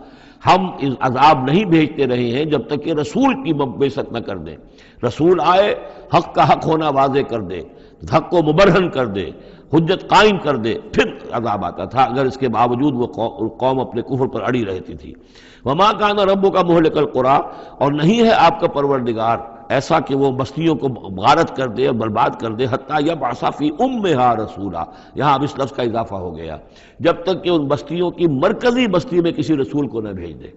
ہم عذاب نہیں بھیجتے رہے ہیں جب تک کہ رسول کی بعثت نہ کر دیں، رسول آئے حق کا حق ہونا واضح کر دے، حق کو مبرہن کر دے، حجت قائم کر دے، پھر عذاب آتا تھا، اگر اس کے باوجود وہ قوم اپنے کفر پر اڑی رہتی تھی۔ وَمَا كَانَ رَبُّكَ مُهْلِكَ الْقُرَىٰ، اور نہیں ہے آپ کا پروردگار ایسا کہ وہ بستیوں کو غارت کر دے اور برباد کر دے، حتیٰ یبعث فی امہا رسولا، یہاں اب اس لفظ کا اضافہ ہو گیا، جب تک کہ ان بستیوں کی مرکزی بستی میں کسی رسول کو نہ بھیج دے۔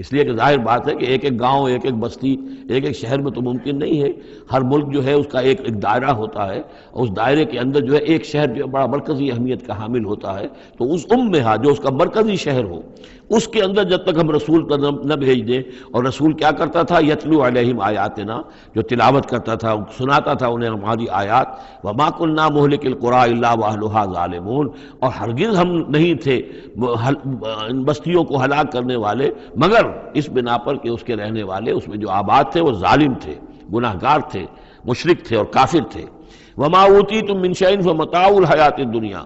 اس لیے کہ ظاہر بات ہے کہ ایک ایک گاؤں، ایک ایک بستی، ایک ایک شہر میں تو ممکن نہیں ہے، ہر ملک جو ہے اس کا ایک ایک دائرہ ہوتا ہے، اور اس دائرے کے اندر جو ہے ایک شہر جو بڑا مرکزی اہمیت کا حامل ہوتا ہے، تو اس امہا جو اس کا مرکزی شہر ہو، اس کے اندر جب تک ہم رسول نہ بھیج دیں، اور رسول کیا کرتا تھا، یتلو علیہم آیاتنا، جو تلاوت کرتا تھا، سناتا تھا انہیں ہماری آیات، وما كنا مہلک القریٰ الا واہلھا ظالمون، اور ہرگز ہم نہیں تھے ان بستیوں کو ہلاک کرنے والے مگر اس بنا پر کہ اس کے رہنے والے اس میں جو آباد تھے وہ ظالم تھے، گناہگار تھے، مشرک تھے اور کافر تھے۔ وما اوتیتم من شیء فمتاع الحیات الدنیا،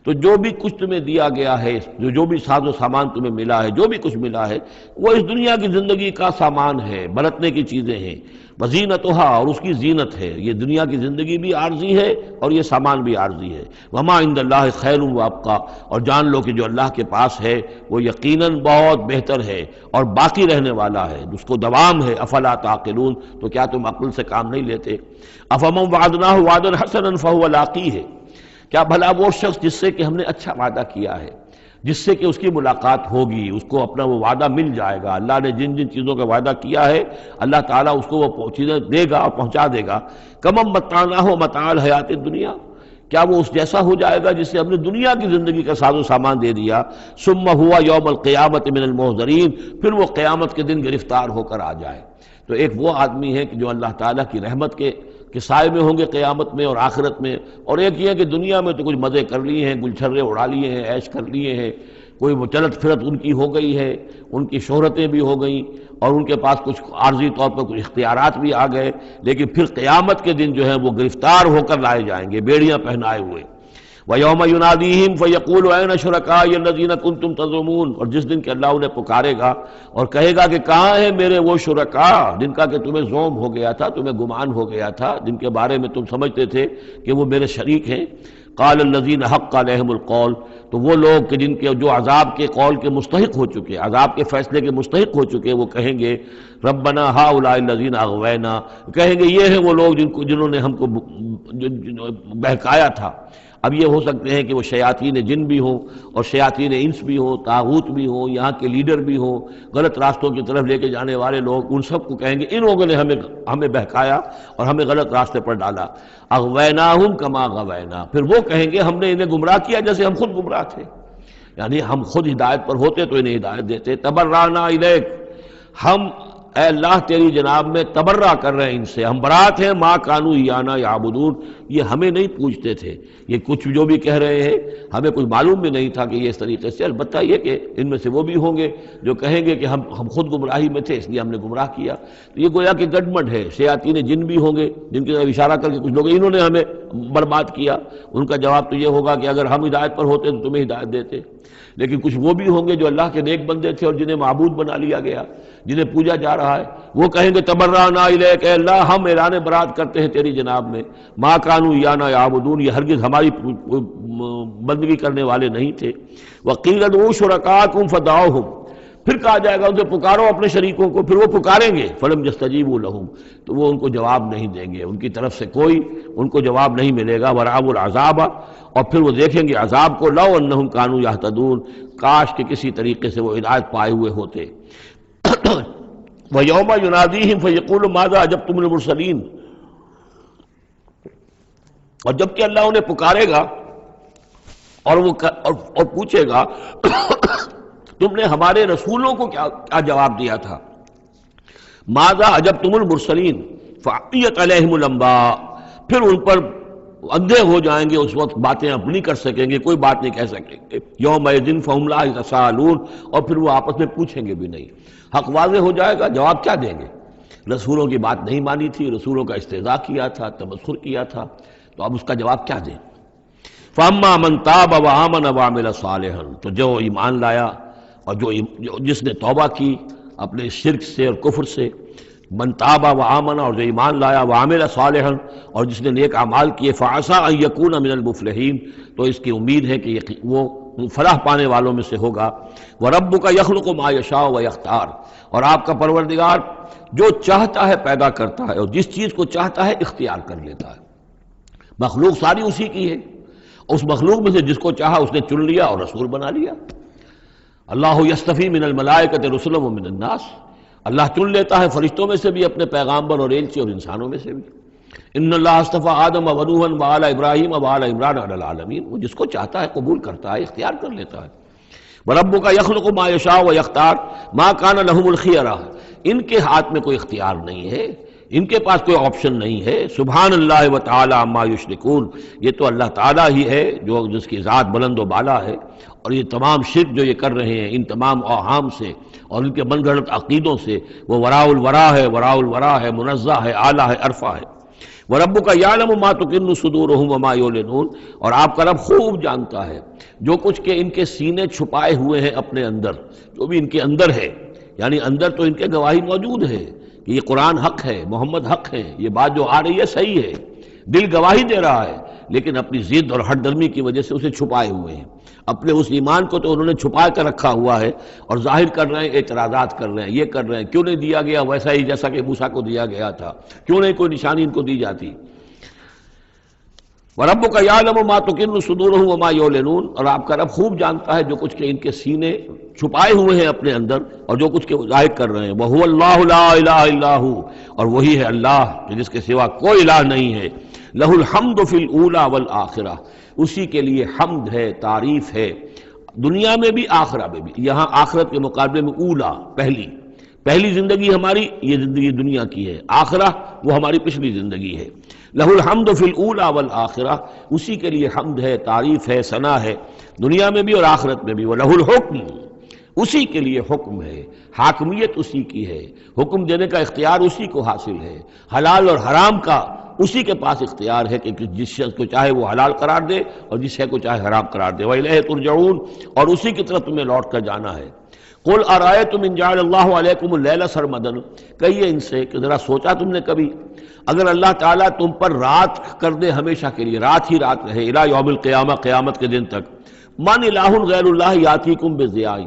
تو جو بھی کچھ تمہیں دیا گیا ہے، جو بھی ساز و سامان تمہیں ملا ہے، جو بھی کچھ ملا ہے، وہ اس دنیا کی زندگی کا سامان ہے، برتنے کی چیزیں ہیں، وزینتھا، اور اس کی زینت ہے۔ یہ دنیا کی زندگی بھی عارضی ہے اور یہ سامان بھی عارضی ہے۔ وما عند اللہ خیر وابقیٰ، اور جان لو کہ جو اللہ کے پاس ہے وہ یقیناً بہت بہتر ہے اور باقی رہنے والا ہے، اس کو دوام ہے۔ افلا تعقلون، تو کیا تم عقل سے کام نہیں لیتے؟ افمن وعدناہ وعدا حسنا فہو لاقیہ، کیا بھلا وہ شخص جس سے کہ ہم نے اچھا وعدہ کیا ہے، جس سے کہ اس کی ملاقات ہوگی، اس کو اپنا وہ وعدہ مل جائے گا، اللہ نے جن جن چیزوں کا وعدہ کیا ہے اللہ تعالیٰ اس کو وہ چیزیں دے گا اور پہنچا دے گا۔ کمم متعناہ متاع الحیات الدنیا، کیا وہ اس جیسا ہو جائے گا جس سے ہم نے دنیا کی زندگی کا ساز و سامان دے دیا؟ ثم ہوا یوم القیامت من المحضرین، پھر وہ قیامت کے دن گرفتار ہو کر آ جائے۔ تو ایک وہ آدمی ہے کہ جو اللہ تعالیٰ کی رحمت کے سائے میں ہوں گے قیامت میں اور آخرت میں، اور ایک یہ ہے کہ دنیا میں تو کچھ مزے کر لیے ہیں، گل چھرے اڑا لیے ہیں، عیش کر لیے ہیں، کوئی وہ چلت پھرت ان کی ہو گئی ہے، ان کی شہرتیں بھی ہو گئیں اور ان کے پاس کچھ عارضی طور پر کچھ اختیارات بھی آ گئے، لیکن پھر قیامت کے دن جو ہے وہ گرفتار ہو کر لائے جائیں گے بیڑیاں پہنائے ہوئے۔ وَيَوْمَ يُنَادِيهِمْ فَيَقُولُ أَيْنَ شُرَكَائِيَ الَّذِينَ كُنتُمْ تَزْعُمُونَ، اور جس دن کہ اللہ انہیں پکارے گا اور کہے گا کہ کہاں ہیں میرے وہ شرکاء جن کا کہ تمہیں زوم ہو گیا تھا، تمہیں گمان ہو گیا تھا، جن کے بارے میں تم سمجھتے تھے کہ وہ میرے شریک ہیں۔ قال الذین حق علیہم القول، تو وہ لوگ کہ جن کے جو عذاب کے قول کے مستحق ہو چکے، عذاب کے فیصلے کے مستحق ہو چکے، وہ کہیں گے ربنا ہؤلاء الذین اغوینا، کہیں گے یہ ہیں وہ لوگ جنہوں نے ہم کو بہکایا تھا۔ اب یہ ہو سکتے ہیں کہ وہ شیاطین جن بھی ہوں اور شیاطین انس بھی ہوں، طاغوت بھی ہوں، یہاں کے لیڈر بھی ہوں، غلط راستوں کی طرف لے کے جانے والے لوگ، ان سب کو کہیں گے ان لوگوں نے ہمیں بہکایا اور ہمیں غلط راستے پر ڈالا۔ اغویناہم کما غوینا، پھر وہ کہیں گے ہم نے انہیں گمراہ کیا جیسے ہم خود گمراہ تھے، یعنی ہم خود ہدایت پر ہوتے تو انہیں ہدایت دیتے۔ تبرأنا الیک، ہم اے اللہ تیری جناب میں تبرہ کر رہے ہیں ان سے، ہم برات ہیں، ما کانوا ایانا یعبدون، یہ ہمیں نہیں پوجتے تھے، یہ کچھ جو بھی کہہ رہے ہیں ہمیں کوئی معلوم بھی نہیں تھا کہ یہ اس طریقے سے، البتہ یہ کہ ان میں سے وہ بھی ہوں گے جو کہیں گے کہ ہم خود گمراہی میں تھے اس لیے ہم نے گمراہ کیا۔ تو یہ گویا کہ گڈمڈ ہے، شیاطین جن بھی ہوں گے جن کی طرف اشارہ کر کے کچھ لوگ انہوں نے ہمیں برباد کیا، ان کا جواب تو یہ ہوگا کہ اگر ہم ہدایت پر ہوتے تو تمہیں ہدایت دیتے۔ لیکن کچھ وہ بھی ہوں گے جو اللہ کے نیک بندے تھے اور جنہیں معبود بنا لیا گیا، جنہیں پوجا جا رہا ہے، وہ کہیں گے تبرأنا الیک، اے اللہ ہم اعلان برات کرتے ہیں تیری جناب میں، ما کانوا ایانا یعبدون، یہ ہرگز ہماری بندگی کرنے والے نہیں تھے۔ وقیل ادعوا شرکاءکم فدعوہم، پھر کہا جائے گا ان سے پکارو اپنے شریکوں کو، پھر وہ پکاریں گے، فلم یستجیبوا لہم، تو وہ ان کو جواب نہیں دیں گے، ان کی طرف سے کوئی ان کو جواب نہیں ملے گا۔ ورأوا العذاب، اور پھر وہ دیکھیں گے عذاب کو، لو انہم کانوا یہتدون، کاش کہ کسی طریقے سے وہ ہدایت پائے ہوئے ہوتے۔ وَيَوْمَ يُنَادِيهِمْ فَيَقُولُ مَاذَا أَجَبْتُمُ الْمُرْسَلِينَ، اور جب کہ اللہ انہیں پکارے گا اور پوچھے گا تم نے ہمارے رسولوں کو کیا جواب دیا تھا؟ ماذا اجبتم المرسلین فعیت علیہم الانباء، پھر ان پر اندھے ہو جائیں گے، اس وقت باتیں اب نہیں کر سکیں گے، کوئی بات نہیں کہہ سکیں گے۔ یومئذ فہم لا یتساءلون، اور پھر وہ آپس میں پوچھیں گے بھی نہیں، حق واضح ہو جائے گا، جواب کیا دیں گے؟ رسولوں کی بات نہیں مانی تھی، رسولوں کا استہزاء کیا تھا، تمسخر کیا تھا، تو اب اس کا جواب کیا دیں؟ فَأَمَّا مَن تَابَ وَآمَنَ وَعَمِلَ صَالِحًا، تو جو ایمان لایا اور جس نے توبہ کی اپنے شرک سے اور کفر سے، من تاب و آمن، اور جو ایمان لایا، وعمل صالحا، اور جس نے نیک اعمال کیے، فعسى ان یکون من المفلحین، تو اس کی امید ہے کہ وہ فلاح پانے والوں میں سے ہوگا۔ وربک یخلق ما یشاء ویختار، اور آپ کا پروردگار جو چاہتا ہے پیدا کرتا ہے اور جس چیز کو چاہتا ہے اختیار کر لیتا ہے۔ مخلوق ساری اسی کی ہے، اس مخلوق میں سے جس کو چاہا اس نے چن لیا اور رسول بنا لیا۔ اللہ یصطفی من الملائکۃ رسلا ومن الناس، اللہ چن لیتا ہے فرشتوں میں سے بھی اپنے پیغامبر اور ایلچی، اور انسانوں میں سے بھی۔ ان اللہ اصطفیٰ آدم و نوحا وآل ابراہیم وآل عمران علی العالمین، وہ جس کو چاہتا ہے قبول کرتا ہے، اختیار کر لیتا ہے۔ وربک یخلق ما یشاء ویختار ما کان لهم الخیرہ، ان کے ہاتھ میں کوئی اختیار نہیں ہے، ان کے پاس کوئی آپشن نہیں ہے۔ سبحان اللہ وتعالی عما یشرکون، یہ تو اللہ تعالیٰ ہی ہے جو جس کی ذات بلند و بالا ہے، اور یہ تمام شرک جو یہ کر رہے ہیں ان تمام اوہام سے اور ان کے من گھڑت عقیدوں سے، وہ وراء الورا ہے، وراء الورا ہے، منزہ ہے، اعلیٰ ہے، عرفہ ہے۔ وَرَبُّكَ يَعْلَمُ مَا تُكِنُّ صُدُورُهُمْ وَمَا يُعْلِنُونَ، اور آپ کا رب خوب جانتا ہے جو کچھ کہ ان کے سینے چھپائے ہوئے ہیں اپنے اندر، جو بھی ان کے اندر ہے، یعنی اندر تو ان کے گواہی موجود ہے کہ یہ قرآن حق ہے، محمد حق ہے، یہ بات جو آ رہی ہے صحیح ہے، دل گواہی دے رہا ہے، لیکن اپنی ضد اور ہٹ درمی کی وجہ سے اسے چھپائے ہوئے ہیں۔ اپنے اس ایمان کو تو انہوں نے چھپا کر رکھا ہوا ہے اور ظاہر کر رہے ہیں، اعتراضات کر رہے ہیں، یہ کر رہے ہیں کیوں نہیں دیا گیا ویسا ہی جیسا کہ موسیٰ کو دیا گیا تھا، کیوں نہیں کوئی نشانی ان کو دی جاتی۔ وَرَبُّكَ يَعْلَمُ مَا تُكِنُّ صُدُورُهُمْ وَمَا يُعْلِنُونَ، اور آپ کا رب خوب جانتا ہے جو کچھ کہ ان کے سینے چھپائے ہوئے ہیں اپنے اندر اور جو کچھ کہ ظاہر کر رہے ہیں۔ وَهُوَ اللَّهُ لَا إِلَٰهَ إِلَّا هُوَ، اور وہی ہے اللہ کہ جس کے سوا کوئی الہ نہیں ہے۔ لَهُ الْحَمْدُ فِي الْأُولَىٰ وَالْآخِرَةِ، اسی کے لیے حمد ہے، تعریف ہے، دنیا میں بھی آخرہ میں بھی۔ یہاں آخرت کے مقابلے میں اولا، پہلی زندگی ہماری یہ زندگی دنیا کی ہے، آخرہ وہ ہماری پچھلی زندگی ہے۔ لَهُ الْحَمْدُ فِي الْأُولَىٰ وَالْآخِرَةِ، اسی کے لیے حمد ہے، تعریف ہے، ثنا ہے، دنیا میں بھی اور آخرت میں بھی۔ وَلَهُ الْحُكْمُ، اسی کے لیے حکم ہے، حاکمیت اسی کی ہے، حکم دینے کا اختیار اسی کو حاصل ہے، حلال اور حرام کا اسی کے پاس اختیار ہے کہ جس شخص کو چاہے وہ حلال قرار دے اور جس شے کو چاہے حرام قرار دے۔ وَإِلَيْهِ تُرْجَعُونَ، اور اسی کی طرف تمہیں لوٹ کر جانا ہے۔ قُلْ أَرَأَيْتُمْ إِنْ جَعَلَ اللَّهُ عَلَيْكُمُ اللَّيْلَ سَرْمَدًا، کہیے ان سے کہ ذرا سوچا تم نے کبھی اگر اللہ تعالیٰ تم پر رات کر دے ہمیشہ کے لیے، رات ہی رات رہے، الی یوم القیامہ، قیامت کے دن تک، من الہ غیر اللہ یاتیکم بضیاء،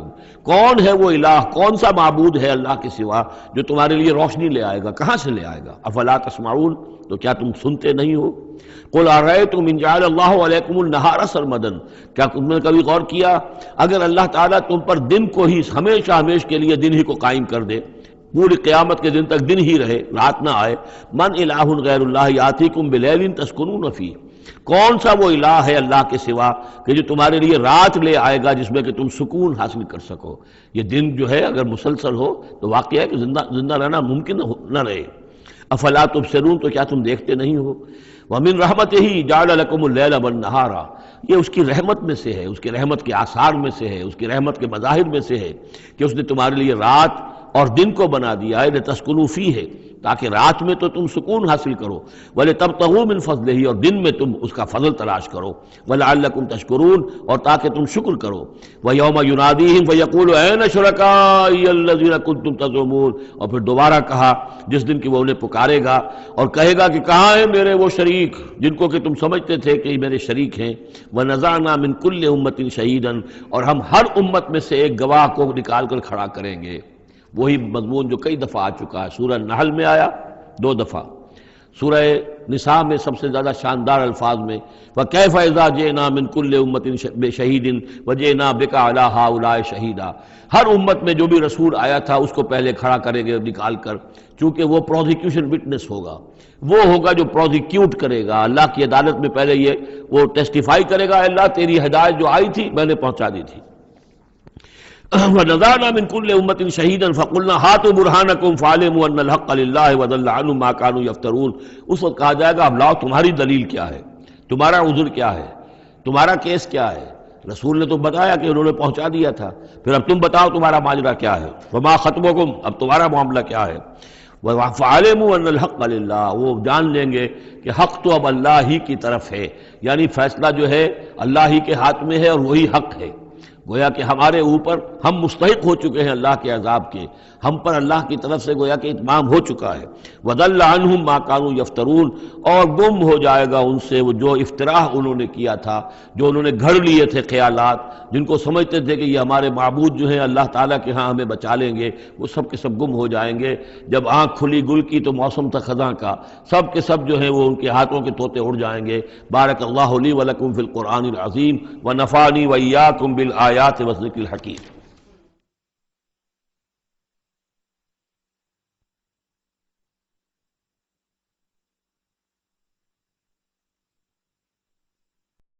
کون ہے وہ الہ، کون سا معبود ہے اللہ کے سوا جو تمہارے لیے روشنی لے آئے گا، کہاں سے لے آئے گا؟ افلا تسمعون، تو کیا تم سنتے نہیں ہو؟ قل ارأیتم ان جعل اللہ علیکم النہار سرمدا، کیا تم نے کبھی غور کیا اگر اللہ تعالیٰ تم پر دن کو ہی ہمیشہ کے لیے دن ہی کو قائم کر دے، پوری قیامت کے دن تک دن ہی رہے، رات نہ آئے، من الہ غیر اللہ یاتیکم بلیل تسکنون فیہ، کون سا وہ الہ ہے اللہ کے سوا کہ جو تمہارے لیے رات لے آئے گا جس میں کہ تم سکون حاصل کر سکو؟ یہ دن جو ہے اگر مسلسل ہو تو واقعہ ہے کہ زندہ رہنا ممکن نہ رہے۔ افلا تبصرون، تو کیا تم دیکھتے نہیں ہو؟ ومن رحمتہ جعل لکم اللیل والنہار، یہ اس کی رحمت میں سے ہے، اس کی رحمت کے آثار میں سے ہے، اس کی رحمت کے مظاہر میں سے ہے کہ اس نے تمہارے لیے رات اور دن کو بنا دیا ہے، لتسکنوا فیہ، تاکہ رات میں تو تم سکون حاصل کرو، وَلِتَبْتَغُوا مِنْ فَضْلِهِ، اور دن میں تم اس کا فضل تلاش کرو، وَلَعَلَّكُمْ تَشْكُرُونَ، اور تاکہ تم شکر کرو۔ وَيَوْمَ يُنَادِيهِمْ فَيَقُولُ أَيْنَ شُرَكَائِيَ الَّذِينَ كُنتُمْ تَزْعُمُونَ، اور پھر دوبارہ کہا جس دن کہ وہ انہیں پکارے گا اور کہے گا کہ کہاں ہیں میرے وہ شریک جن کو کہ تم سمجھتے تھے کہ میرے شریک ہیں۔ وَنَزَعْنَا مِنْ كُلِّ أُمَّةٍ شَهِيدًا، اور ہم ہر امت میں سے ایک گواہ کو نکال کر کھڑا کریں گے۔ وہی مضمون جو کئی دفعہ آ چکا ہے، سورہ نحل میں آیا 2 دفعہ، سورہ نساء میں سب سے زیادہ شاندار الفاظ میں وَكَيْفَ إِذَا جِئْنَا مِنْ كُلِّ أُمَّةٍ بِشَهِيدٍ وَجِئْنَا بِكَ عَلَىٰ هَٰؤُلَاءِ شَهِيدًا، ہر امت میں جو بھی رسول آیا تھا اس کو پہلے کھڑا کریں گے نکال کر، چونکہ وہ پروزیکیوشن وٹنس ہوگا، وہ ہوگا جو پروزیکیوٹ کرے گا اللہ کی عدالت میں، پہلے یہ وہ ٹیسٹیفائی کرے گا اللہ تیری ہدایت جو آئی تھی میں نے پہنچا دی تھی۔ وَنَزَعْنَا مِنْ كُلِّ أُمَّةٍ شَهِيدًا فَقُلْنَا هَاتُوا بُرْهَانَكُمْ فَعَلِمُوا أَنَّ الْحَقَّ لِلَّهِ وَضَلَّ عَنْهُمْ مَا كَانُوا يَفْتَرُونَ، اس وقت کہا جائے گا اب لاؤ تمہاری دلیل کیا ہے، تمہارا عذر کیا ہے، تمہارا کیس کیا ہے؟ رسول نے تو بتایا کہ انہوں نے پہنچا دیا تھا، پھر اب تم بتاؤ تمہارا ماجرا کیا ہے، وَمَا خَطْبُكُمْ، اب تمہارا معاملہ کیا ہے؟ فَعَلِمُوا أَنَّ الْحَقَّ لِلَّهِ، وہ جان لیں گے کہ حق تو اب اللہ ہی کی طرف ہے، یعنی فیصلہ جو ہے اللہ ہی کے ہاتھ میں ہے اور وہی حق ہے۔ گویا کہ ہمارے اوپر ہم مستحق ہو چکے ہیں اللہ کے عذاب کے، ہم پر اللہ کی طرف سے گویا کہ اتمام ہو چکا ہے۔ وَضَلَّ عَنْهُمْ مَا كَانُوا يَفْتَرُونَ، اور گم ہو جائے گا ان سے وہ جو افتراء انہوں نے کیا تھا، جو انہوں نے گھڑ لیے تھے خیالات، جن کو سمجھتے تھے کہ یہ ہمارے معبود جو ہیں اللہ تعالیٰ کے ہاں ہمیں بچا لیں گے، وہ سب کے سب گم ہو جائیں گے۔ جب آنکھ کھلی گل کی تو موسم تھا خزاں کا، سب کے سب جو ہیں وہ ان کے ہاتھوں کے طوطے اڑ جائیں گے۔ بارک اللہ لی ولکم فی القرآن العظیم ونفعنی وإیاکم بالآیات والذکر الحکیم۔